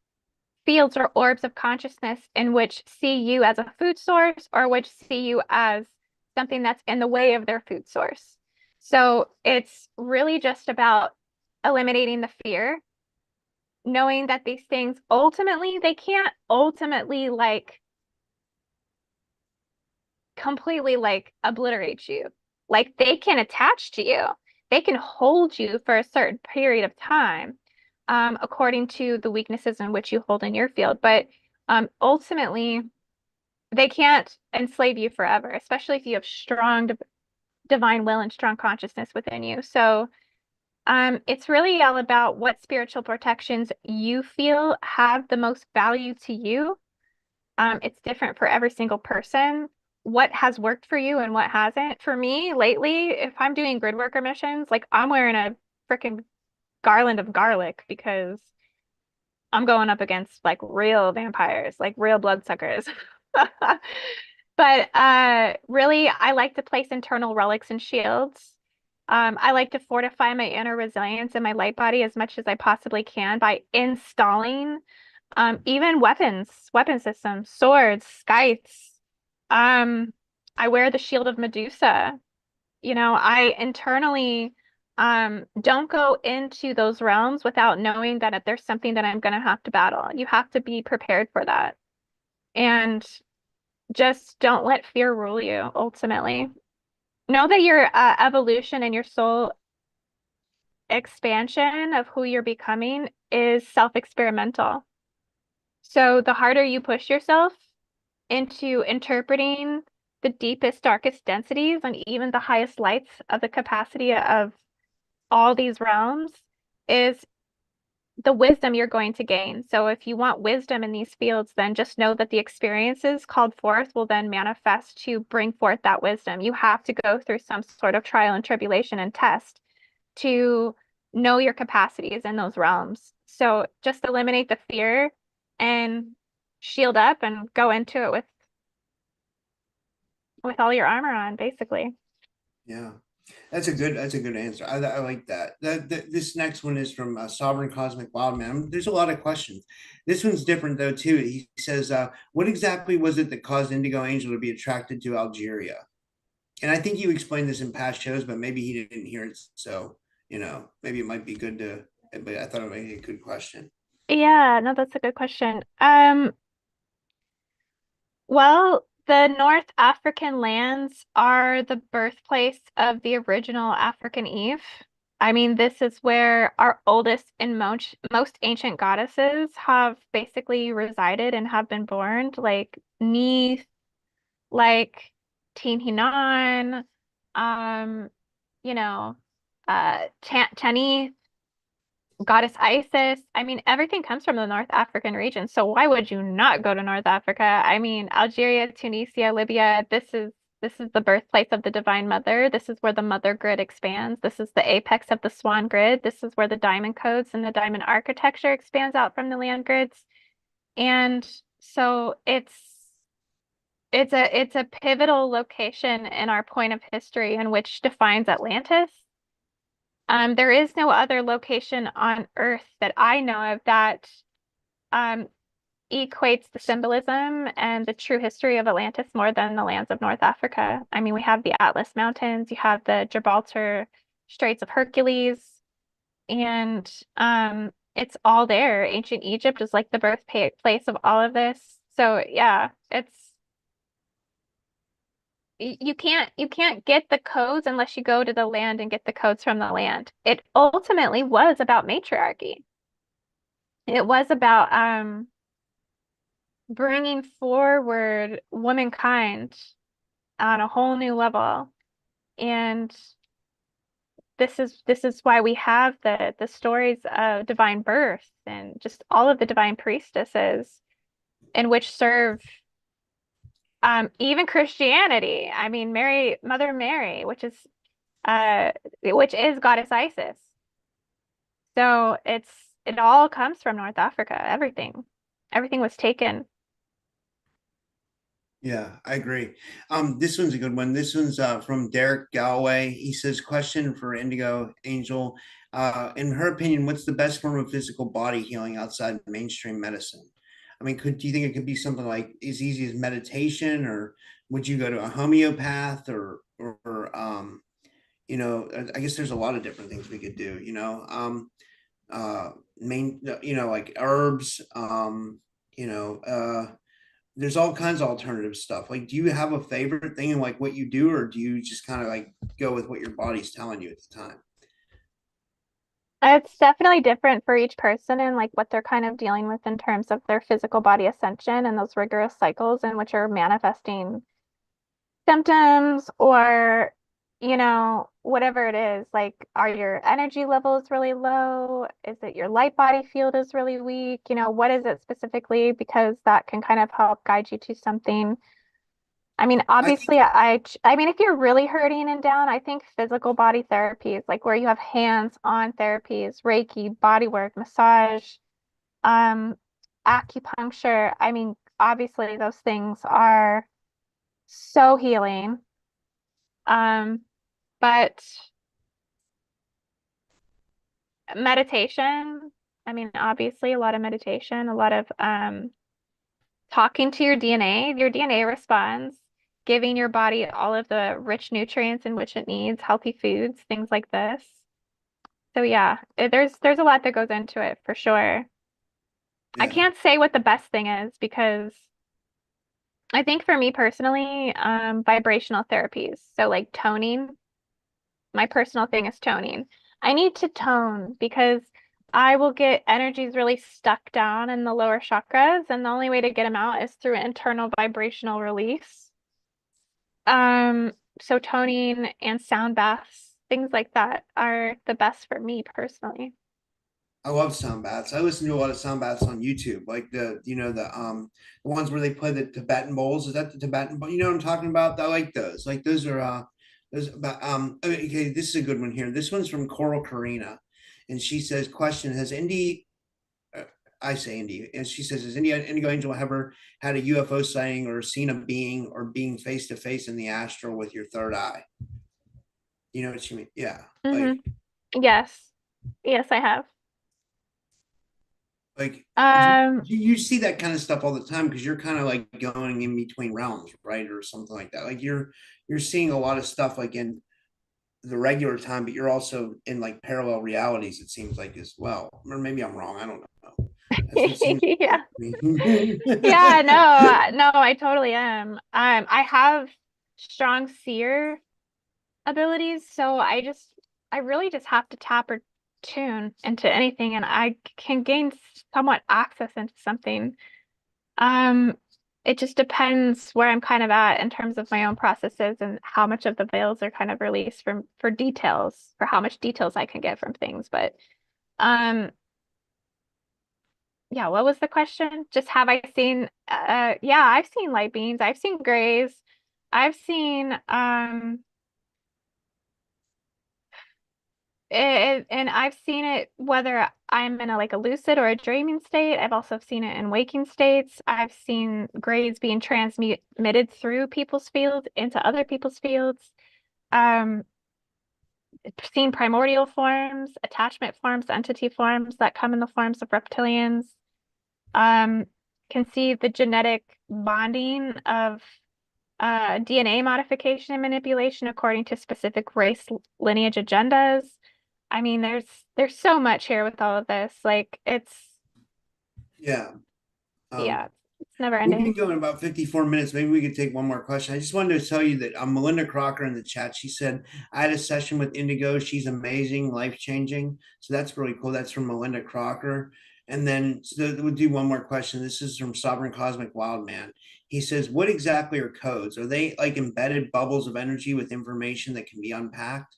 fields or orbs of consciousness in which see you as a food source or which see you as something that's in the way of their food source. So it's really just about eliminating the fear, knowing that these things ultimately, they can't ultimately like completely like obliterate you. Like they can attach to you. They can hold you for a certain period of time, according to the weaknesses in which you hold in your field. But ultimately, they can't enslave you forever, especially if you have strong divine will and strong consciousness within you. So it's really all about what spiritual protections you feel have the most value to you. It's different for every single person. What has worked for you and what hasn't. For me, lately, if I'm doing grid worker missions, like I'm wearing a freaking garland of garlic because I'm going up against like real vampires, like real bloodsuckers. But really, I like to place internal relics and shields. I like to fortify my inner resilience in my light body as much as I possibly can by installing even weapon systems, swords, scythes. I wear the shield of Medusa. I internally don't go into those realms without knowing that if there's something that I'm going to have to battle. You have to be prepared for that. And just don't let fear rule you, ultimately. Know that your evolution and your soul expansion of who you're becoming is self-experimental. So the harder you push yourself into interpreting the deepest, darkest densities and even the highest lights of the capacity of all these realms is the wisdom you're going to gain. So if you want wisdom in these fields, then just know that the experiences called forth will then manifest to bring forth that wisdom. You have to go through some sort of trial and tribulation and test to know your capacities in those realms. So just eliminate the fear and shield up and go into it with all your armor on, basically. Yeah. That's a good answer. I like that. This next one is from Sovereign Cosmic Wildman. There's a lot of questions. This one's different though too. He says, "What exactly was it that caused IndigoAngel to be attracted to Algeria?" And I think you explained this in past shows, but maybe he didn't hear it. So maybe it might be good to. But I thought it might be a good question. Yeah, no, that's a good question. Well, the North African lands are the birthplace of the original African Eve. I mean, this is where our oldest and most ancient goddesses have basically resided and have been born, like Neith, like Tin Hinan, um, you know, Tanith, goddess Isis. I mean, everything comes from the North African region. So why would you not go to North Africa? I mean, Algeria, Tunisia, Libya, this is the birthplace of the Divine Mother. This is where the Mother Grid expands. This is the apex of the Swan Grid. This is where the diamond codes and the diamond architecture expands out from the land grids. And so it's a pivotal location in our point of history in which defines Atlantis. There is no other location on Earth that I know of that um, equates the symbolism and the true history of Atlantis more than the lands of North Africa. I mean, we have the Atlas Mountains, you have the Gibraltar Straits of Hercules, and it's all there. Ancient Egypt is like the birthplace of all of this. So yeah, it's you can't get the codes unless you go to the land and get the codes from the land. It ultimately was about matriarchy. It was about bringing forward womankind on a whole new level. And this is why we have the stories of divine birth and just all of the divine priestesses in which serve even Christianity. I mean, Mother Mary, which is Goddess Isis. So it all comes from North Africa. Everything was taken. Yeah, I agree. This one's a good one. This one's from Derek Galloway. He says, question for Indigo Angel. In her opinion, what's the best form of physical body healing outside mainstream medicine? I mean, do you think it could be something like as easy as meditation, or would you go to a homeopath, I guess there's a lot of different things we could do, like herbs, there's all kinds of alternative stuff. Like, do you have a favorite thing in like what you do, or do you just kind of like go with what your body's telling you at the time? It's definitely different for each person and like what they're kind of dealing with in terms of their physical body ascension and those rigorous cycles in which are manifesting symptoms or, whatever it is. Like, are your energy levels really low? Is it your light body field is really weak? What is it specifically? Because that can kind of help guide you to something. I mean, I think obviously, I mean, if you're really hurting and down, I think physical body therapies, like where you have hands-on therapies, Reiki, body work, massage, um, acupuncture. I mean, obviously, those things are so healing. Um, but meditation, I mean, obviously, a lot of meditation, a lot of talking to your DNA. Your DNA responds, giving your body all of the rich nutrients in which it needs, healthy foods, things like this. So yeah, there's a lot that goes into it for sure. I yeah. can't say what the best thing is because I think for me personally, vibrational therapies. So like toning, my personal thing is toning. I need to tone because I will get energies really stuck down in the lower chakras, and the only way to get them out is through internal vibrational release. Um, so toning and sound baths, things like that are the best for me personally. I love sound baths. I listen to a lot of sound baths on YouTube, like the ones where they play the Tibetan bowls. Is that the Tibetan bowl? You know what I'm talking about? I like those. Like those are those but okay, this is a good one here. This one's from Coral Karina. And she says, question, has Indy I say Indy, and she says, has Indigo Angel ever had a UFO sighting or seen a being or being face to face in the astral with your third eye? You know what you mean? Yeah. Hmm. Like Yes. Yes, I have. like you, Um, you see that kind of stuff all the time because you're kind of like going in between realms, right? Or something like that. Like you're seeing a lot of stuff like in the regular time, but you're also in like parallel realities, it seems like as well. Or maybe I'm wrong. I don't know. That's what seems yeah. like to Yeah, me. no, I totally am. I have strong seer abilities, so I really just have to tap or tune into anything and I can gain somewhat access into something. Um, it just depends where I'm kind of at in terms of my own processes and how much of the veils are kind of released for details, for how much details I can get from things. But um, yeah, what was the question? Just have I seen yeah, I've seen light beings, I've seen grays, I've seen and I've seen it whether I'm in a like a lucid or a dreaming state. I've also seen it in waking states. I've seen grades being transmitted through people's fields into other people's fields. Um, seen primordial forms, attachment forms, entity forms that come in the forms of reptilians. Um, can see the genetic bonding of DNA modification and manipulation according to specific race lineage agendas. I mean, there's so much here with all of this. Like Yeah. yeah, it's never We've been ending. going about 54 minutes. Maybe we could take one more question. I just wanted to tell you that Melinda Crocker in the chat. She said, I had a session with Indigo. She's amazing, life changing. So that's really cool. That's from Melinda Crocker. And then so we'll do one more question. This is from Sovereign Cosmic Wildman. He says, what exactly are codes? Are they like embedded bubbles of energy with information that can be unpacked?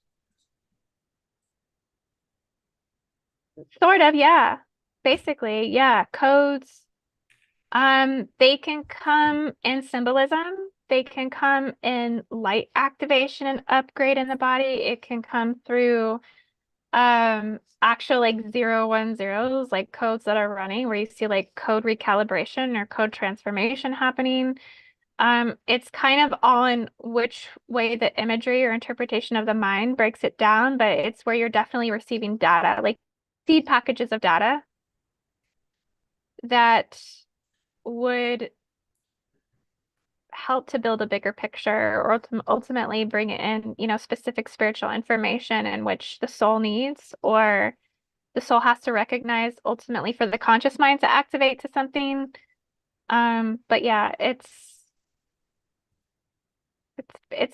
Sort of, yeah. Basically, yeah. Codes, they can come in symbolism. They can come in light activation and upgrade in the body. It can come through actual like 010s, like codes that are running where you see like code recalibration or code transformation happening. It's kind of on which way the imagery or interpretation of the mind breaks it down, but it's where you're definitely receiving data, like seed packages of data that would help to build a bigger picture or ultimately bring in, specific spiritual information in which the soul needs or the soul has to recognize ultimately for the conscious mind to activate to something. But yeah, it's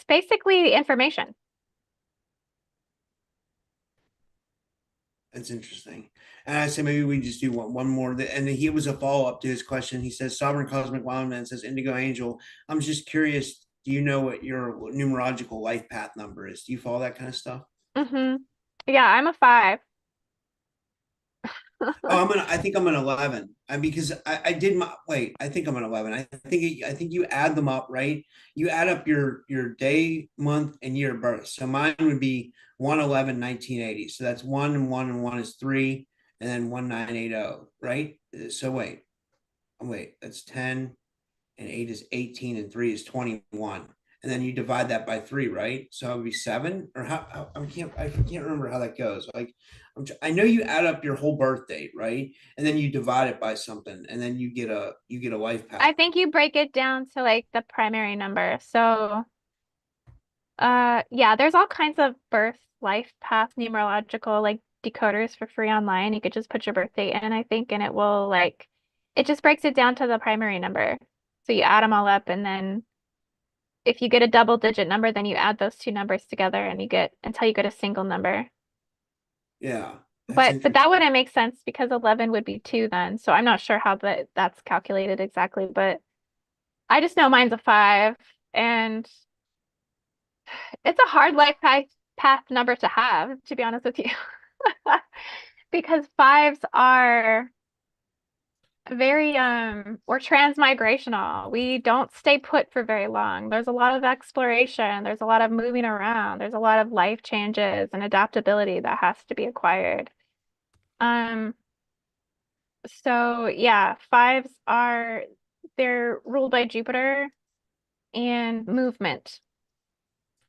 basically information. That's interesting. And I say maybe we just do one more. And he was a follow up to his question. He says, Sovereign Cosmic Wildman says, Indigo Angel. I'm just curious. Do you know what your numerological life path number is? Do you follow that kind of stuff? Yeah, I'm a 5. Oh, I think I'm an 11. Because I did my wait. I think I'm an 11. I think you add them up, right? You add up your day, month, and year of birth. So mine would be 1/11/1980. So that's 1 and 1 is 3, and then 1980, right? So wait, that's 10 and 8 is 18 and 3 is 21. And then you divide that by 3, right? So it would be 7, or how I can't remember how that goes. Like I know you add up your whole birth date, right? And then you divide it by something, and then you get a life path. I think you break it down to like the primary number. So, yeah, there's all kinds of birth life path numerological like decoders for free online. You could just put your birth date in, I think, and it just breaks it down to the primary number. So you add them all up, and then if you get a double digit number, then you add those two numbers together and you get until you get a single number. Yeah, that's But interesting. that wouldn't make sense because 11 would be 2 then. So I'm not sure how that's calculated exactly, but I just know mine's a 5 and it's a hard path number to have, to be honest with you. Because fives are very we're transmigrational. We don't stay put for very long. There's a lot of exploration, there's a lot of moving around, there's a lot of life changes and adaptability that has to be acquired. Um, so yeah, they're ruled by Jupiter and movement.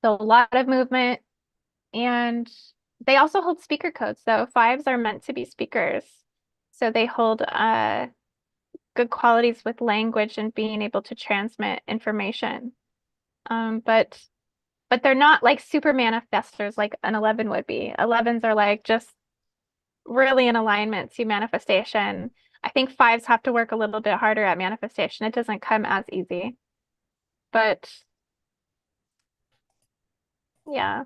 So a lot of movement, and they also hold speaker codes. So fives are meant to be speakers. So they hold good qualities with language and being able to transmit information. But they're not like super manifestors like an 11 would be. 11s are like just really in alignment to manifestation. I think fives have to work a little bit harder at manifestation. It doesn't come as easy. But yeah,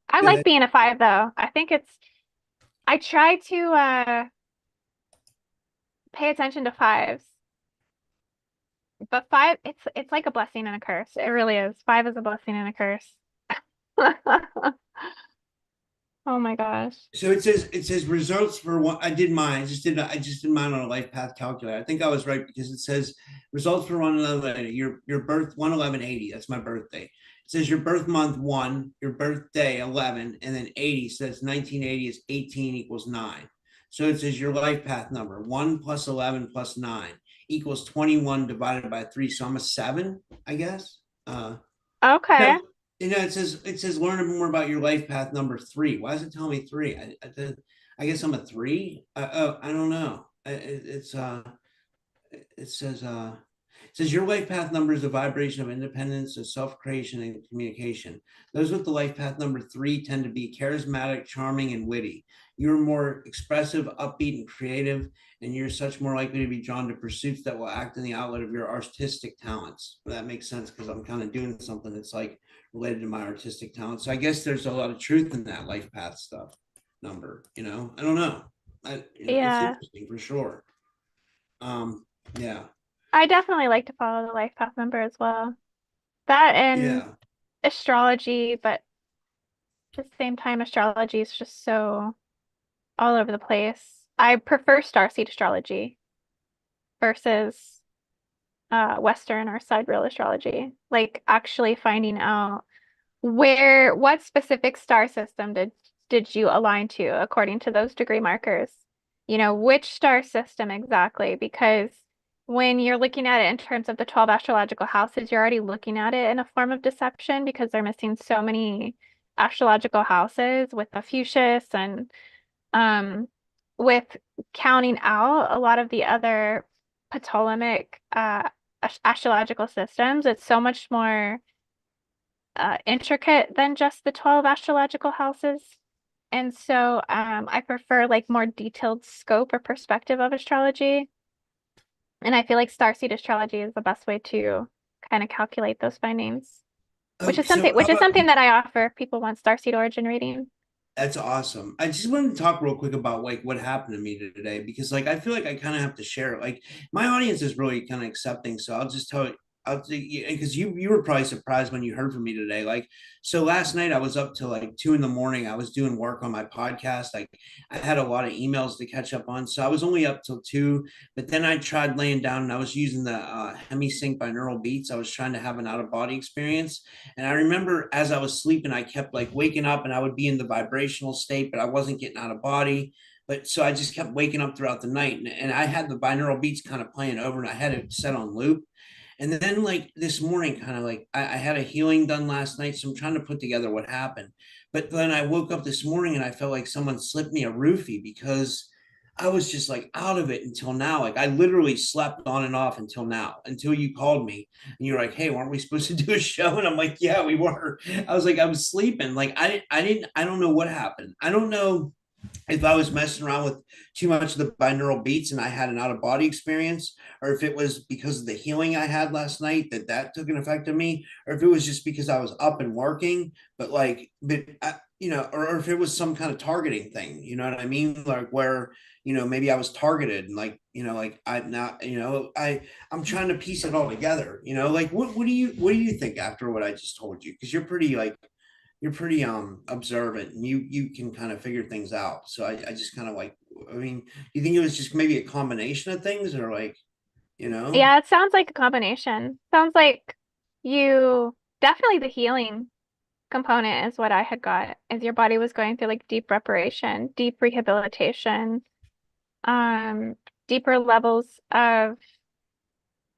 I Yeah, like being a 5 though. I try to pay attention to fives. But 5, it's like a blessing and a curse. It really is. 5 is a blessing and a curse. Oh my gosh. so it says results for one. I just did mine on a life path calculator. I think I was right because it says results for 1/11. Your birth 1/11/80. That's my birthday. It says your birth month 1, your birthday 11, and then 80. So that's 1980 is 18 equals 9. So it says your life path number 1 plus 11 plus 9 equals 21 divided by 3. So I'm a 7, I guess. Okay. No, it says learn more about your life path number 3. Why does it tell me 3? I guess I'm a 3. Oh, I don't know. It says It says your life path number is a vibration of independence, of self-creation, and communication. Those with the life path number 3 tend to be charismatic, charming, and witty. You're more expressive, upbeat, and creative, and you're such more likely to be drawn to pursuits that will act in the outlet of your artistic talents. Well, that makes sense because I'm kind of doing something that's like related to my artistic talents. So I guess there's a lot of truth in that life path stuff number. I don't know. It's Yeah. interesting for sure. Um, yeah, I definitely like to follow the life path number as well. That and yeah. astrology, but at the same time, astrology is just so all over the place. I prefer Starseed astrology versus Western or sidereal astrology. Like actually finding out what specific star system did you align to according to those degree markers? Which star system exactly? Because when you're looking at it in terms of the 12 astrological houses, you're already looking at it in a form of deception because they're missing so many astrological houses with the Fuchsius and um, with counting out a lot of the other Ptolemaic astrological systems. It's so much more intricate than just the 12 astrological houses. And so I prefer like more detailed scope or perspective of astrology. And I feel like starseed astrology is the best way to kind of calculate those findings, which is So something how which is about something that I offer if people want starseed origin reading. that's awesome. I just wanted to talk real quick about like what happened to me today because like I feel like I kind of have to share it. Like my audience is really kind of accepting, so I'll just tell it. I'll because you were probably surprised when you heard from me today. Like so last night I was up till like 2 in the morning. I was doing work on my podcast. Like I had a lot of emails to catch up on, so I was only up till 2. But then I tried laying down and I was using the HemiSync binaural beats. I was trying to have an out of body experience. And I remember as I was sleeping, I kept like waking up and I would be in the vibrational state, but I wasn't getting out of body. But so I just kept waking up throughout the night. And I had the binaural beats kind of playing over and I had it set on loop. And then like this morning, kind of like I had a healing done last night. So I'm trying to put together what happened. But then I woke up this morning and I felt like someone slipped me a roofie because I was just like out of it until now. Like I literally slept on and off until now, until you called me and you're like, "Hey, weren't we supposed to do a show?" And I'm like, "Yeah, we were." I was like, I was sleeping. Like I don't know what happened. I don't know if I was messing around with too much of the binaural beats and I had an out of body experience, or if it was because of the healing I had last night that took an effect on me, or if it was just because I was up and working, or if it was some kind of targeting thing, you know what I mean? Like where, maybe I was targeted and like I'm not, I'm trying to piece it all together, like what do you think after what I just told you? Because you're pretty observant and you can kind of figure things out. So I just kind of like, I mean, you think it was just maybe a combination of things or like, you know? Yeah, it sounds like a combination. Sounds like you definitely the healing component is what I had got, as your body was going through like deep reparation, deep rehabilitation, um, deeper levels of,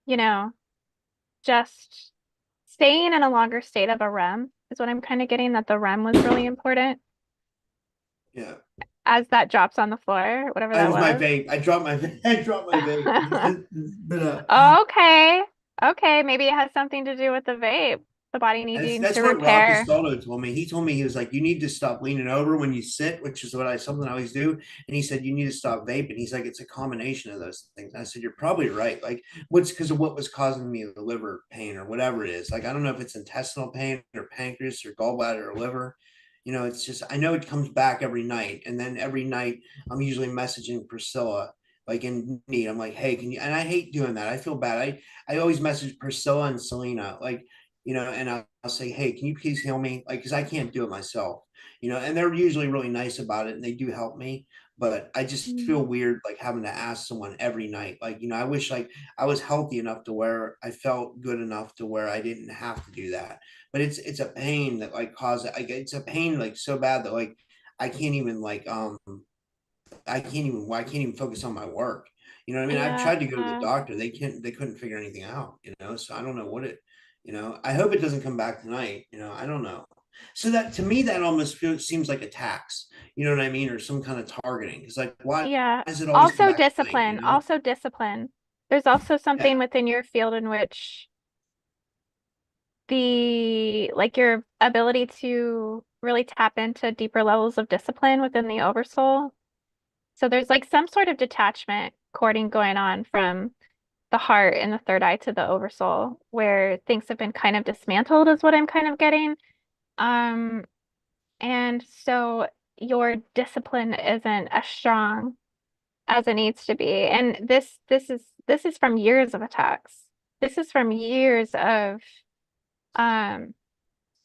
you know, just staying in a longer state of a REM is what I'm kind of getting, that the REM was really important Yeah. as that drops on the floor, whatever I that was my was. vape. I dropped my I dropped my vape. But Okay. Okay, maybe it has something to do with the vape. The body That's needing to that's what Rob repair. Castaldo told me. He told me he was like, you need to stop leaning over when you sit, which is something I always do. And he said you need to stop vaping. He's like, it's a combination of those things. I said, you're probably right. Like, what's because of what was causing me the liver pain or whatever it is. Like, I don't know if it's intestinal pain or pancreas or gallbladder or liver. It's just I know it comes back every night, and then every night I'm usually messaging Priscilla like in need. I'm like, hey, can you? And I hate doing that. I feel bad. I always message Priscilla and Selena like and I'll say, hey, can you please heal me? Like, because I can't do it myself, and they're usually really nice about it and they do help me. But I just feel Mm. weird like having to ask someone every night. Like, I wish like I was healthy enough to where I felt good enough to where I didn't have to do that. But it's a pain that like causes like it's a pain like so bad that like I can't even like I can't even focus on my work. You know what I mean? I've Yeah. tried to go to the doctor. They couldn't figure anything out, so I don't know what I hope it doesn't come back tonight. I don't know. So that to me, that almost seems like a tax, you know what I mean? Or some kind of targeting. Because like, why Yeah. does it always come back tonight, Also discipline. There's also Yeah. something within your field in which like your ability to really tap into deeper levels of discipline within the Oversoul. So there's like some sort of detachment cording going on from the heart and the third eye to the Oversoul, where things have been kind of dismantled, is what I'm kind of getting. Um, and so your discipline isn't as strong as it needs to be. And this is from years of attacks. This is from years of um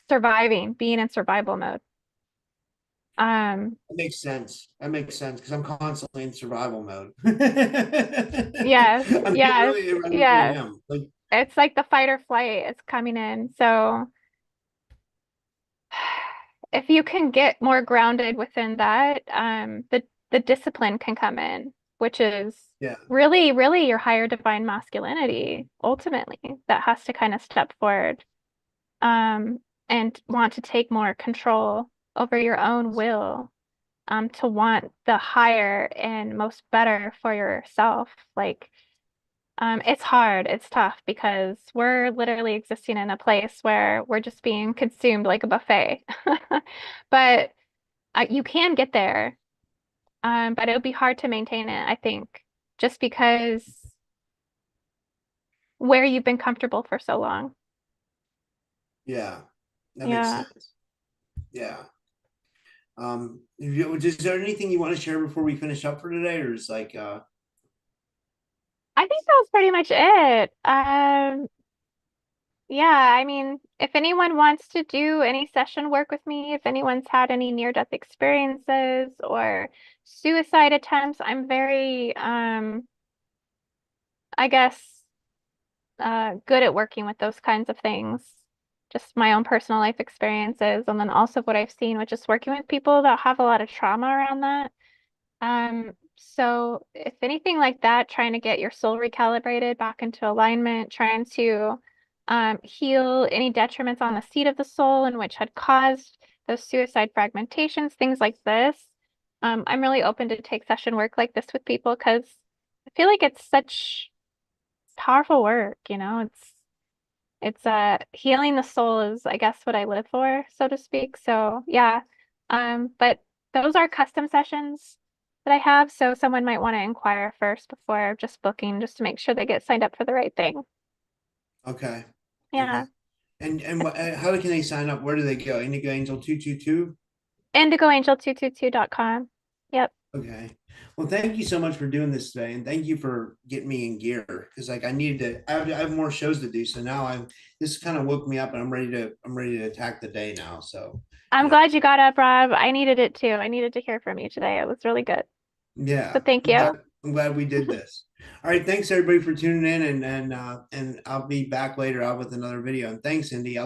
surviving, being in survival mode. Um, That makes sense. That makes sense because I'm constantly in survival mode. yes, yes, I really yes. am. Like, It's like the fight or flight is coming in. So if you can get more grounded within that, the discipline can come in, which is yeah, really, really your higher divine masculinity, ultimately, that has to kind of step forward, um, and want to take more control over your own will, to want the higher and most better for yourself. Like, it's hard, it's tough because we're literally existing in a place where we're just being consumed like a buffet. But you can get there, but it would be hard to maintain it, I think, just because where you've been comfortable for so long. yeah, that makes Yeah. sense. Yeah. Is there anything you want to share before we finish up for today, or is like, I think that was pretty much it. Yeah, I mean, if anyone wants to do any session work with me, if anyone's had any near-death experiences or suicide attempts, I'm very, I guess, good at working with those kinds of things. Just my own personal life experiences, and then also what I've seen with just working with people that have a lot of trauma around that. So if anything like that, trying to get your soul recalibrated back into alignment, trying to heal any detriments on the seat of the soul in which had caused those suicide fragmentations, things like this. I'm really open to take session work like this with people because I feel like it's such powerful work, it's healing the soul is, I guess, what I live for, so to speak. So yeah. But those are custom sessions that I have. So someone might want to inquire first before just booking, just to make sure they get signed up for the right thing. okay, okay, Yeah. how can they sign up? Where do they go? Indigo Angel 222. IndigoAngel222.com. Yep. Okay. Well, thank you so much for doing this today, and thank you for getting me in gear because, like, I needed to. I have more shows to do, so now I'm. This kind of woke me up, and I'm ready to attack the day now. So, I'm you know, glad you got up, Rob. I needed it too. I needed to hear from you today. It was really good. So yeah, thank you. I'm glad we did this. All right, thanks everybody for tuning in, and I'll be back later out with another video. And thanks, Indy. I'll